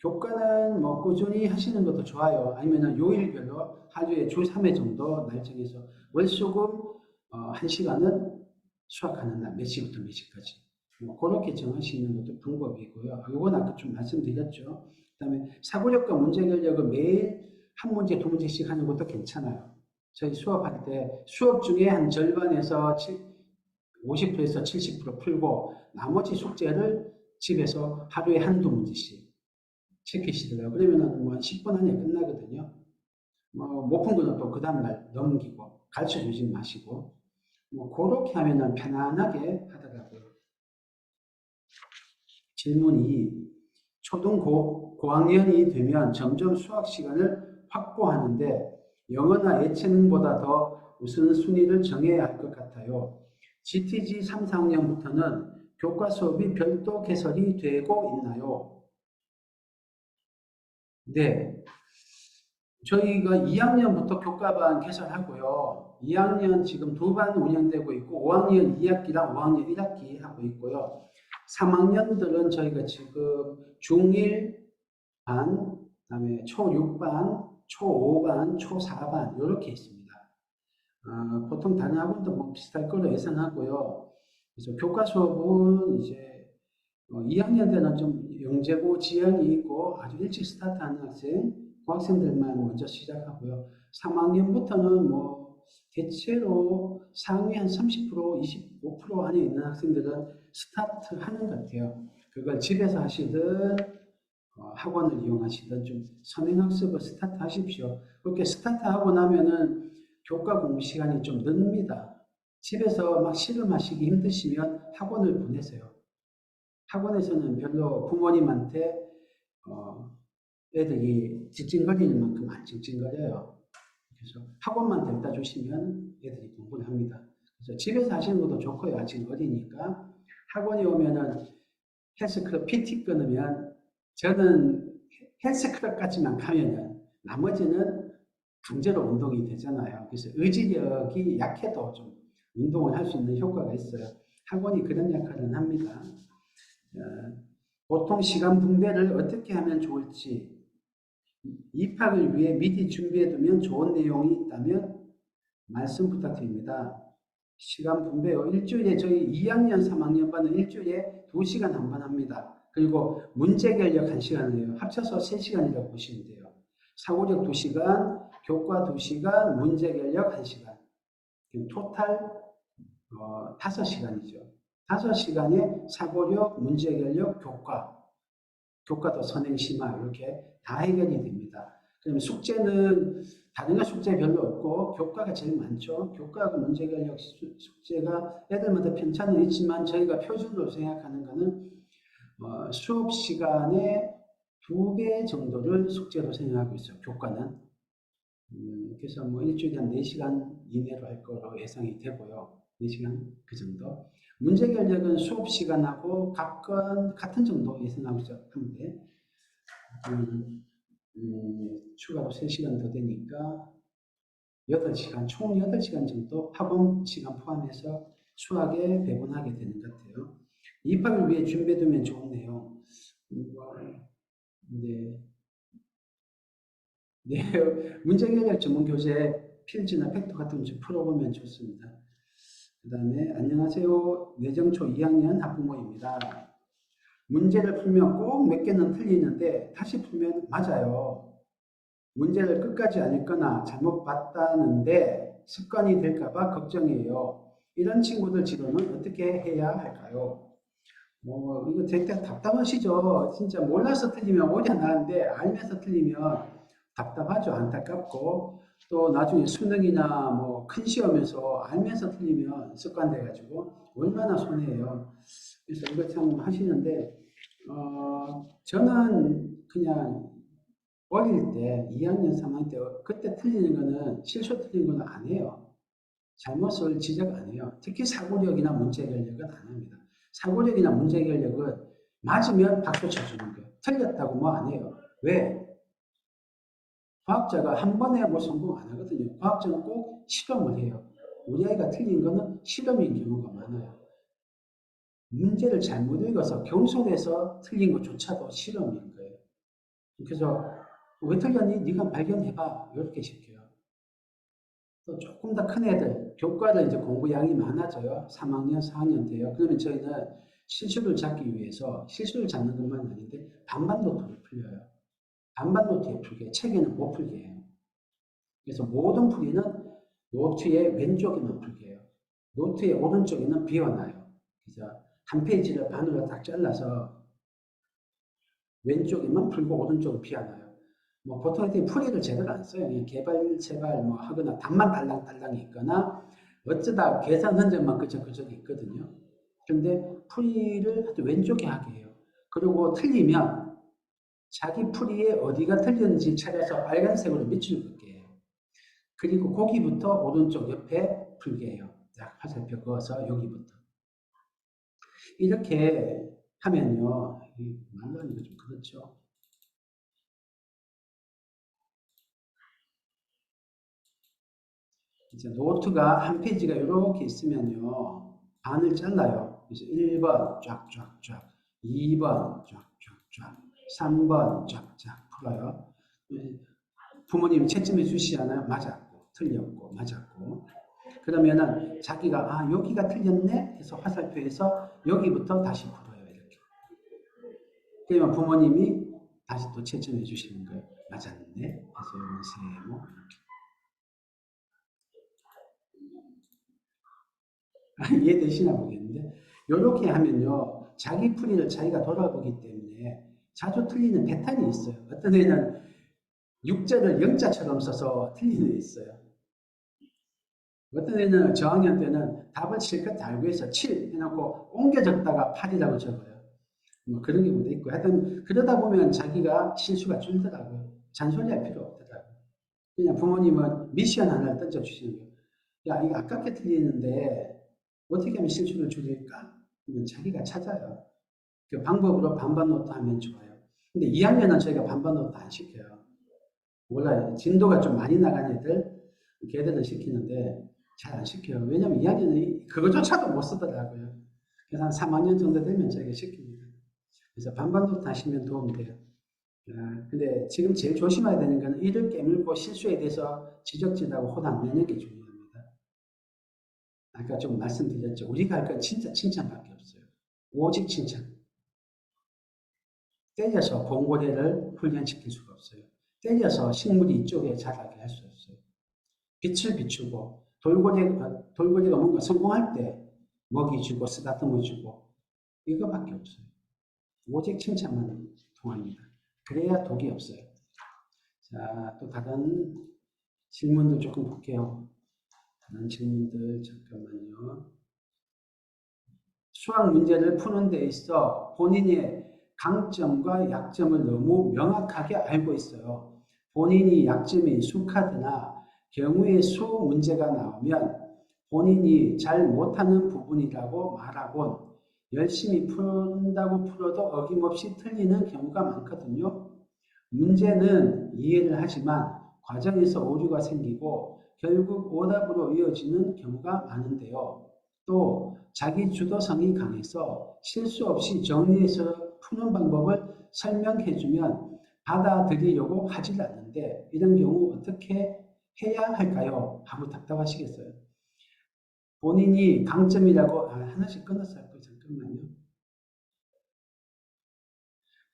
교과는 뭐 꾸준히 하시는 것도 좋아요. 아니면 요일별로 하루에 주 3회 정도 날 정해서 월수금 1시간은 수학하는 날 몇 시부터 몇 시까지 뭐 그렇게 정하시는 것도 방법이고요. 이건 아까 좀 말씀드렸죠. 그 다음에 사고력과 문제결력은 매일 한 문제, 두 문제씩 하는 것도 괜찮아요. 저희 수업할 때 수업 중에 한 절반에서 50%에서 70% 풀고 나머지 숙제를 집에서 하루에 한두 문제씩 체크시더라고요. 그러면은 뭐 10분 안에 끝나거든요. 못 푼 거는 또 그 다음날 넘기고 가르쳐 주지 마시고 뭐 그렇게 하면은 편안하게 하더라고요. 질문 2. 초등 고학년이 되면 점점 수학 시간을 확보하는데 영어나 예체능보다 더 우선순위를 정해야 할 것 같아요. GTG 3, 4학년부터는 교과 수업이 별도 개설이 되고 있나요? 네. 저희가 2학년부터 교과반 개설하고요. 2학년 지금 2반 운영되고 있고 5학년 2학기랑 5학년 1학기 하고 있고요. 3학년들은 저희가 지금 중1 반, 그다음에 초6반, 초5반, 초4반 이렇게 있습니다. 보통 다른 학원도 뭐 비슷할 거로 예상하고요. 그래서 교과 수업은 이제 2학년 때는 좀 영재고 지연이 있고 아주 일찍 스타트하는 학생, 그 학생들만 먼저 시작하고요. 3학년부터는 뭐 대체로 상위 한 30%, 25% 안에 있는 학생들은 스타트하는 것 같아요. 그걸 집에서 하시든 학원을 이용하시든 좀 선행학습을 스타트 하십시오. 그렇게 스타트하고 나면은 교과 공부 시간이 좀 늡니다. 집에서 막 실험하시기 힘드시면 학원을 보내세요. 학원에서는 별로 부모님한테 애들이 찡찡거리는 만큼 안 찡찡거려요. 그래서 학원만 데려다 주시면 애들이 공부를 합니다. 그래서 집에서 하시는 것도 좋고요. 아직 어리니까. 학원에 오면은 헬스클럽 PT 끊으면 저는 헬스클럽까지만 가면은 나머지는 강제로 운동이 되잖아요. 그래서 의지력이 약해도 좀 운동을 할 수 있는 효과가 있어요. 학원이 그런 역할을 합니다. 보통 시간 분배를 어떻게 하면 좋을지 입학을 위해 미리 준비해두면 좋은 내용이 있다면 말씀 부탁드립니다. 시간 분배요. 일주일에 저희 2학년, 3학년반은 일주일에 2시간 한 번 합니다. 그리고 문제결력 1시간을 해요. 합쳐서 3시간이라고 보시면 돼요. 사고력 2시간, 교과 2시간, 문제결력 1시간. 토탈 5시간이죠. 5시간에 사고력, 문제결력, 교과도 선행심화 이렇게 다 해결이 됩니다. 그러면 숙제는 다른 거 숙제 별로 없고 교과가 제일 많죠. 교과하고 문제결력 숙제가 애들마다 편차는 있지만 저희가 표준으로 생각하는 거는 수업 시간의 2배 정도를 숙제로 생각하고 있어요. 교과는. 그래서 뭐 일주일에 한 4시간 이내로 할 거로 예상이 되고요. 4시간 그 정도. 문제 결력은 수업 시간하고 같은 정도 예상하고 있어요. 한데 추가로 3시간 더 되니까 8시간, 총 8시간 정도 학원 시간 포함해서 수학에 배분하게 되는 것 같아요. 입학을 위해 준비해두면 좋은 내용. 네. 네, 문제결력 전문 교재 필지나 팩트 같은 거 좀 풀어보면 좋습니다. 그 다음에 안녕하세요. 내정초 2학년 학부모입니다. 문제를 풀면 꼭 몇 개는 틀리는데 다시 풀면 맞아요. 문제를 끝까지 안 읽거나 잘못 봤다는데 습관이 될까봐 걱정이에요. 이런 친구들 지도는 어떻게 해야 할까요? 이거 되게 답답하시죠? 진짜 몰라서 틀리면 오히려 나은데 알면서 틀리면 답답하죠. 안타깝고 또 나중에 수능이나 뭐 큰 시험에서 알면서 틀리면 습관돼가지고 얼마나 손해예요. 그래서 이거 참 하시는데 저는 그냥 어릴 때 2학년, 3학년 때 그때 틀리는 거는 실수 틀린 거는 안 해요. 잘못을 지적 안 해요. 특히 사고력이나 문제결력은 안 합니다. 사고력이나 문제결력은 맞으면 박수 쳐주는 거예요. 틀렸다고 뭐 안 해요. 왜? 과학자가 한 번에 뭐 성공 안 하거든요. 과학자는 꼭 실험을 해요. 우리 아이가 틀린 거는 실험인 경우가 많아요. 문제를 잘못 읽어서 경솔해서 틀린 것조차도 실험인 거예요. 그래서 왜 틀렸니? 네가 발견해봐. 이렇게 시켜요. 또 조금 더 큰 애들, 교과를 이제 공부 양이 많아져요. 3학년, 4학년 돼요. 그러면 저희는 실수를 잡기 위해서 실수를 잡는 것만 아닌데 반반 노트를 풀려요. 반반 노트에 풀게, 책에는 못 풀게 해요. 그래서 모든 풀이는 노트의 왼쪽에만 풀게 해요. 노트의 오른쪽에는 비워놔요. 그래서 한 페이지를 반으로 딱 잘라서 왼쪽에만 풀고 오른쪽은 비워놔요. 뭐 보통 애들이 풀이를 제대로 안 써요. 그냥 개발 뭐 하거나 답만 달랑달랑 있거나 어쩌다 계산 흔적만 그저그저 있거든요. 근데 풀이를 아주 왼쪽에 하게 해요. 그리고 틀리면 자기 풀이에 어디가 틀렸는지 찾아서 빨간색으로 밑줄 긋게 해요. 그리고 거기부터 오른쪽 옆에 풀게 해요. 딱 화살표 그어서 여기부터. 이렇게 하면요. 말로 하는 거 좀 그렇죠. 이제 노트가 한 페이지가 이렇게 있으면요. 반을 잘라요. 그래서 1번 쫙쫙쫙, 2번 쫙쫙쫙, 3번 쫙쫙 풀어요. 부모님 채점해 주시잖아요. 맞았고, 틀렸고, 맞았고. 그러면은 자기가 여기가 틀렸네 해서 화살표에서 여기부터 다시 풀어요. 이렇게. 그러면 부모님이 다시 또 채점해 주시는 거예요. 맞았네. 해서 세모 이렇게. 이해되시나 모르겠는데 이렇게 하면요 자기 풀이를 자기가 돌아보기 때문에 자주 틀리는 패턴이 있어요. 어떤 애는 육자를 영자처럼 써서 틀리는 애 있어요. 어떤 애는 저학년 때는 답을 실컷 알고 있어 7 해놓고 옮겨 적다가 8이라고 적어요. 뭐 그런 경우도 있고 하여튼 그러다 보면 자기가 실수가 줄더라고요. 잔소리할 필요 없더라고요. 그냥 부모님은 미션 하나를 던져주시는 거예요. 야 이거 아깝게 틀리는데 어떻게 하면 실수를 줄일까? 그러면 자기가 찾아요. 그 방법으로 반반 노트 하면 좋아요. 근데 2학년은 저희가 반반 노트 안 시켜요. 몰라요. 진도가 좀 많이 나간 애들, 걔들은 시키는데 잘 안 시켜요. 왜냐면 2학년은 그거조차도 못 쓰더라고요. 그래서 한 3학년 정도 되면 저희가 시킵니다. 그래서 반반 노트 하시면 도움이 돼요. 근데 지금 제일 조심해야 되는 거는 이를 깨물고 실수에 대해서 지적질하고 혼 안 내는 게 중요합니다. 아까 좀 말씀드렸죠. 우리가 할 건 진짜 칭찬밖에 없어요. 오직 칭찬. 때려서 봉고래를 훈련시킬 수가 없어요. 때려서 식물이 이쪽에 자라게 할 수 없어요. 빛을 비추고 돌고래가 뭔가 성공할 때 먹이 주고 쓰다듬어 주고 이거밖에 없어요. 오직 칭찬만 통합니다. 그래야 독이 없어요. 자, 또 다른 질문도 조금 볼게요. 다른 질문들 잠깐만요. 수학 문제를 푸는 데 있어 본인의 강점과 약점을 너무 명확하게 알고 있어요. 본인이 약점인 수카드나 경우의 수 문제가 나오면 본인이 잘 못하는 부분이라고 말하곤 열심히 푼다고 풀어도 어김없이 틀리는 경우가 많거든요. 문제는 이해를 하지만 과정에서 오류가 생기고 결국 오답으로 이어지는 경우가 많은데요. 또 자기 주도성이 강해서 실수 없이 정리해서 푸는 방법을 설명해주면 받아들이려고 하질 않는데 이런 경우 어떻게 해야 할까요? 하고 답답하시겠어요. 본인이 강점이라고 하나씩 끊었어요. 잠깐만요.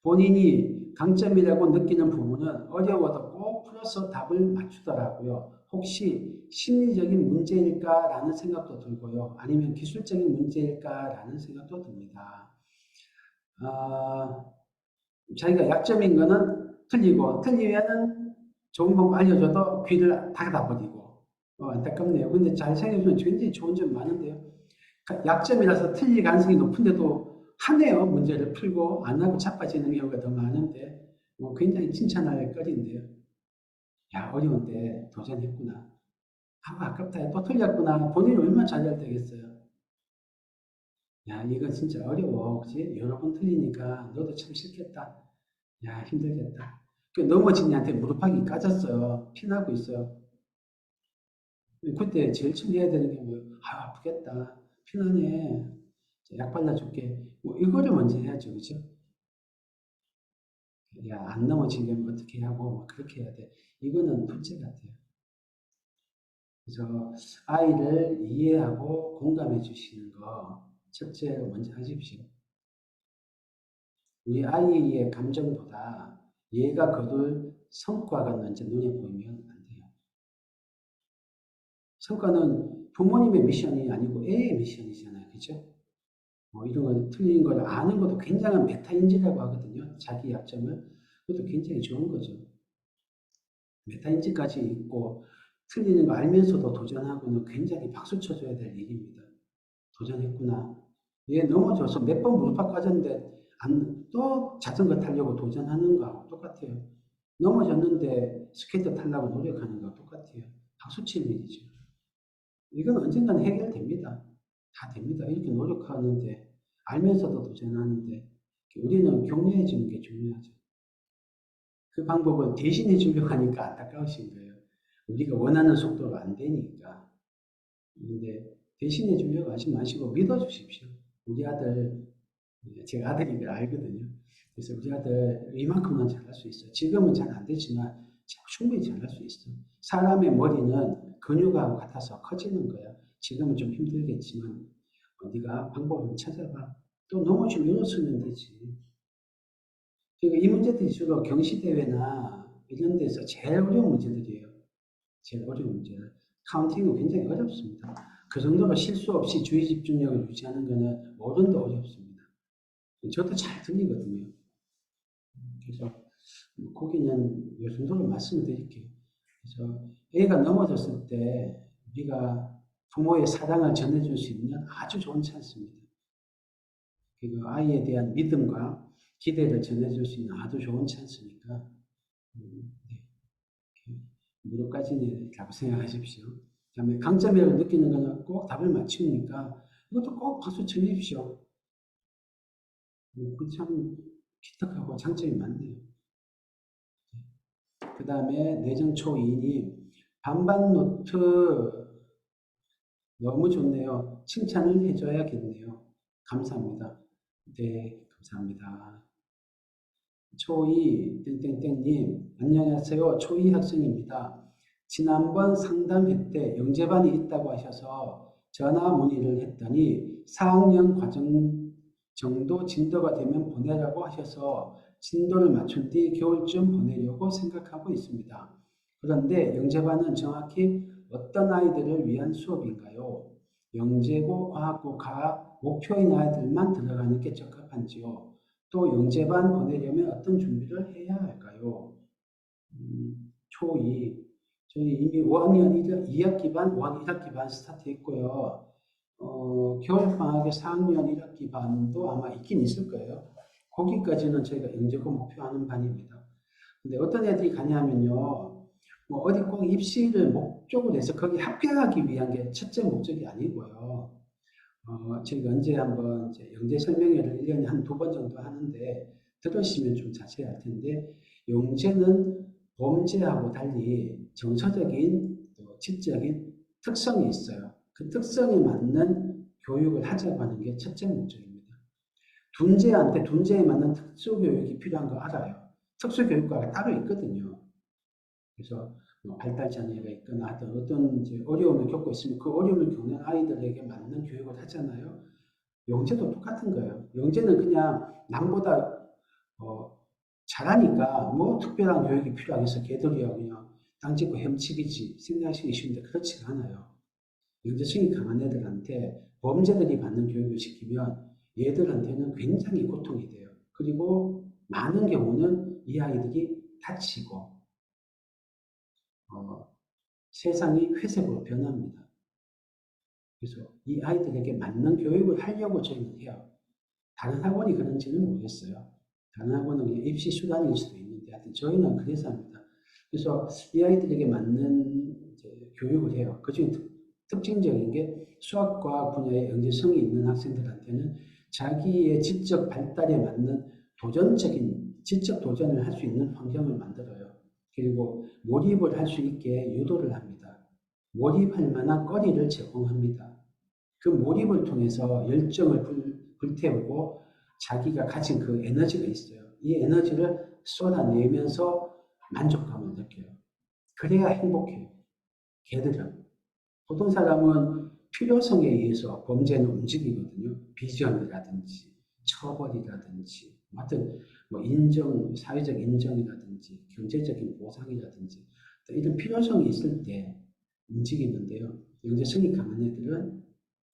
본인이 강점이라고 느끼는 부분은 어려워도 꼭 풀어서 답을 맞추더라고요. 혹시 심리적인 문제일까라는 생각도 들고요. 아니면 기술적인 문제일까라는 생각도 듭니다. 자기가 약점인 거는 틀리고 틀리면은 좋은 방법 알려줘도 귀를 닫아버리고 안타깝네요. 근데 잘 생각해보면 굉장히 좋은 점 많은데요. 약점이라서 틀릴 가능성이 높은데도 하네요. 문제를 풀고 안 하고 자빠지는 경우가 더 많은데 굉장히 칭찬할 거리인데요. 야 어려운데 도전했구나. 아깝다. 또 틀렸구나. 본인이 얼마나 잘해야 되겠어요. 야 이거 진짜 어려워. 그치? 여러 번 틀리니까 너도 참 싫겠다. 야 힘들겠다. 넘어진 애한테 무릎팍이 까졌어요. 피나고 있어요. 그때 제일 처음 해야 되는 게 뭐예요? 아프겠다. 피나네. 약 발라줄게. 이거를 먼저 해야죠. 그죠? 야, 안 넘어지려면 어떻게 하고, 그렇게 해야 돼. 이거는 둘째 같아요. 그래서 아이를 이해하고 공감해 주시는 거, 첫째 먼저 하십시오. 우리 아이의 감정보다 얘가 거둘 성과가 먼저 눈에 보이면 안 돼요. 성과는 부모님의 미션이 아니고 애의 미션이잖아요. 그죠? 이런 거 틀린 걸 아는 것도 굉장한 메타인지라고 하거든요. 자기 약점을. 그것도 굉장히 좋은 거죠. 메타인지까지 있고 틀리는 거 알면서도 도전하고는 굉장히 박수 쳐줘야 될 일입니다. 도전했구나. 얘 넘어져서 몇 번 무릎팍 까졌는데 또 자전거 타려고 도전하는 거하고 똑같아요. 넘어졌는데 스케이트 타려고 노력하는 거하고 똑같아요. 박수 칠 일이죠. 이건 언젠가는 해결됩니다. 다 됩니다. 이렇게 노력하는데 알면서도 도전하는데 우리는 격려해 주는 게 중요하죠. 그 방법을 대신해 주려고 하니까 안타까우신 거예요. 우리가 원하는 속도로 안 되니까. 근데 대신해 주려고 하지 마시고 믿어 주십시오. 우리 아들, 제가 아들이니까 알거든요. 그래서 우리 아들 이만큼은 잘할 수 있어. 지금은 잘 안 되지만 충분히 잘할 수 있어. 사람의 머리는 근육하고 같아서 커지는 거야. 지금은 좀 힘들겠지만 네가 방법을 찾아봐. 또 넘어지면 일어서면 되지. 그러니까 이 문제들이 주로 경시대회나 이런 데서 제일 어려운 문제들이에요. 제일 어려운 문제는. 카운팅은 굉장히 어렵습니다. 그 정도로 실수 없이 주의 집중력을 유지하는 것은 어른도 어렵습니다. 저도 잘 들리거든요. 그래서 거기는 이 정도로 말씀을 드릴게요. 그래서 애가 넘어졌을 때 우리가 부모의 사랑을 전해줄 수 있는 아주 좋은 찬스입니다. 그리고 아이에 대한 믿음과 기대를 전해줄 수 있는 아주 좋은 찬스니까 네. 무릎까지라고 생각하십시오. 그다음에 강점이라고 느끼는 거는 꼭 답을 맞추니까 이것도 꼭 박수 쳐주십시오. 참 기특하고 장점이 많네요. 그 다음에 내정초이니 반반 노트 너무 좋네요. 칭찬을 해줘야겠네요. 감사합니다. 네, 감사합니다. 초이 땡땡땡님 안녕하세요. 초이 학생입니다. 지난번 상담회 때 영재반이 있다고 하셔서 전화 문의를 했더니 4학년 과정 정도 진도가 되면 보내라고 하셔서 진도를 맞춘 뒤 겨울쯤 보내려고 생각하고 있습니다. 그런데 영재반은 정확히 어떤 아이들을 위한 수업인가요? 영재고, 과학고, 가 목표인 아이들만 들어가는 게 적합한지요? 또 영재반 보내려면 어떤 준비를 해야 할까요? 초2. 저희 이미 5학년 2학기 반, 5학년 1학기 반 스타트 했고요. 겨울방학에 4학년 1학기 반도 아마 있긴 있을 거예요. 거기까지는 저희가 영재고 목표하는 반입니다. 근데 어떤 애들이 가냐면요. 뭐 어디 꼭 입시를 목적으로 해서 거기 합격하기 위한 게 첫째 목적이 아니고요. 저희가 언제 한번 이제 영재 설명회를 1년에 한 2번 정도 하는데 들으시면 좀 자세할 텐데 영재는 범죄하고 달리 정서적인 또 지적인 특성이 있어요. 그 특성에 맞는 교육을 하자고 하는 게 첫째 목적입니다. 둔재한테 둔재에 맞는 특수교육이 필요한 거 알아요. 특수교육과가 따로 있거든요. 그래서 뭐 발달 장애가 있거나 하여튼 어떤 이제 어려움을 겪고 있으면 그 어려움을 겪는 아이들에게 맞는 교육을 하잖아요. 영재도 똑같은 거예요. 영재는 그냥 남보다 어, 잘하니까 뭐 특별한 교육이 필요하겠어. 걔들이야 그냥 땅 짚고 헤엄치기지 생각하시기 쉬운데 그렇지가 않아요. 영재성이 강한 애들한테 범죄들이 받는 교육을 시키면 얘들한테는 굉장히 고통이 돼요. 그리고 많은 경우는 이 아이들이 다치고 어, 세상이 회색으로 변합니다. 그래서 이 아이들에게 맞는 교육을 하려고 저희는 해요. 다른 학원이 그런지는 모르겠어요. 다른 학원은 그냥 입시 수단일 수도 있는데 하여튼 저희는 그래서 합니다. 그래서 이 아이들에게 맞는 교육을 해요. 그중에 특징적인 게 수학과학 분야에 영재성이 있는 학생들한테는 자기의 지적 발달에 맞는 도전적인 지적 도전을 할 수 있는 환경을 만들어요. 그리고 몰입을 할 수 있게 유도를 합니다. 몰입할 만한 거리를 제공합니다. 그 몰입을 통해서 열정을 불태우고 자기가 가진 그 에너지가 있어요. 이 에너지를 쏟아내면서 만족감을 느껴요. 그래야 행복해요. 걔들은. 보통 사람은 필요성에 의해서 범죄는 움직이거든요. 비전이라든지 처벌이라든지 하여튼 뭐 인정, 사회적 인정이라든지 경제적인 보상이라든지 이런 필요성이 있을 때 움직이는데요. 영재성이 강한 애들은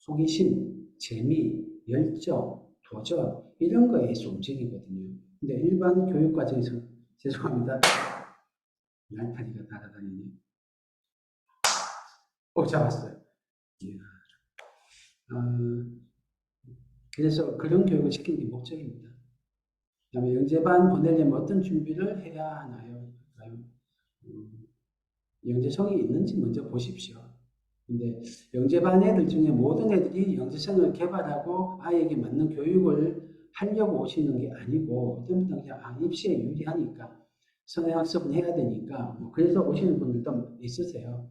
호기심, 재미, 열정, 도전 이런 거에 서 움직이거든요. 근데 일반 교육 과정에서 죄송합니다. 날파리가 날아다니네. 잡았어요. 예. 그래서 그런 교육을 시키는 게 목적입니다. 그다음에 영재반 보내려면 어떤 준비를 해야 하나요? 영재성이 있는지 먼저 보십시오. 근데 영재반 애들 중에 모든 애들이 영재성을 개발하고 아이에게 맞는 교육을 하려고 오시는 게 아니고 어떤 분들은 그냥 입시에 유리하니까 선행학습은 해야 되니까 뭐 그래서 오시는 분들도 있으세요.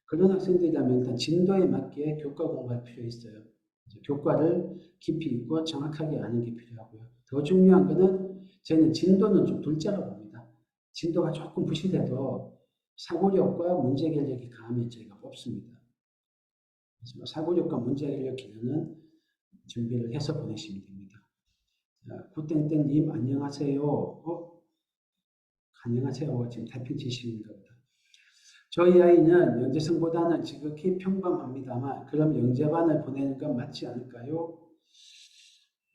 그런 학생들이라면 일단 진도에 맞게 교과 공부할 필요 있어요. 교과를 깊이 있고 정확하게 아는 게 필요하고요. 더 중요한 거는 저는 진도는 좀 둘째로 봅니다. 진도가 조금 부실해도 사고력과 문제결력이 강하면 저희가 뽑습니다. 그래서 사고력과 문제결력 기능은 준비를 해서 보내시면 됩니다. 구땡땡님 안녕하세요. 안녕하세요. 지금 달팽 치시는가 보다. 저희 아이는 영재성보다는 지극히 평범합니다만 그럼 영재반을 보내는 건 맞지 않을까요?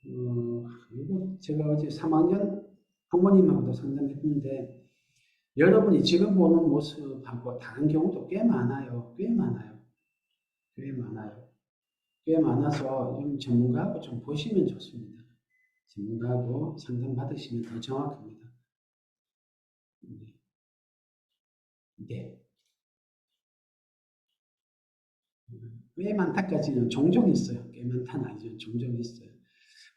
이거 제가 어제 3학년 부모님하고도 상담했는데 여러분이 지금 보는 모습하고 다른 경우도 꽤 많아요. 꽤 많아요. 꽤 많아요. 꽤 많아서 좀 전문가하고 좀 보시면 좋습니다. 전문가하고 상담 받으시면 더 정확합니다. 네. 네. 꽤 많다까지는 종종 있어요. 꽤 많다는 아니죠. 종종 있어요.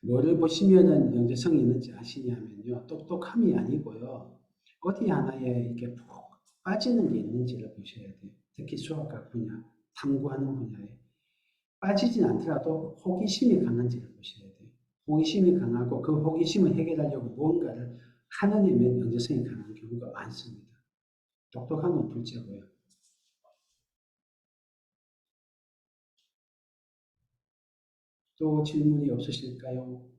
뭐를 보시면은 영재성이 있는지 아시냐면요. 똑똑함이 아니고요. 어디 하나에 이렇게 푹 빠지는 게 있는지를 보셔야 돼요. 특히 수학학 분야, 탐구하는 분야에. 빠지진 않더라도 호기심이 강한지를 보셔야 돼요. 호기심이 강하고 그 호기심을 해결하려고 무언가를 하는 애면 영재성이 강한 경우가 많습니다. 똑똑한 건 둘째고요. 또 질문이 없으실까요?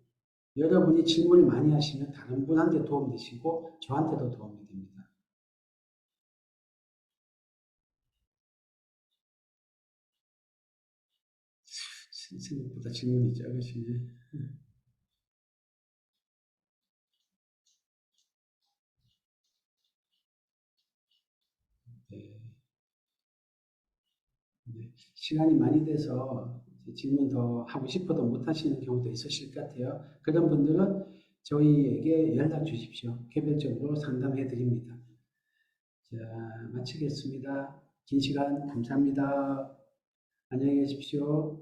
여러분이 질문을 많이 하시면 다른 분한테 도움 되시고 저한테도 도움이 됩니다. 생각보다 질문이 적으시네. 시간이 많이 돼서 질문 더 하고 싶어도 못 하시는 경우도 있으실 것 같아요. 그런 분들은 저희에게 연락 주십시오. 개별적으로 상담해 드립니다. 자, 마치겠습니다. 긴 시간 감사합니다. 안녕히 계십시오.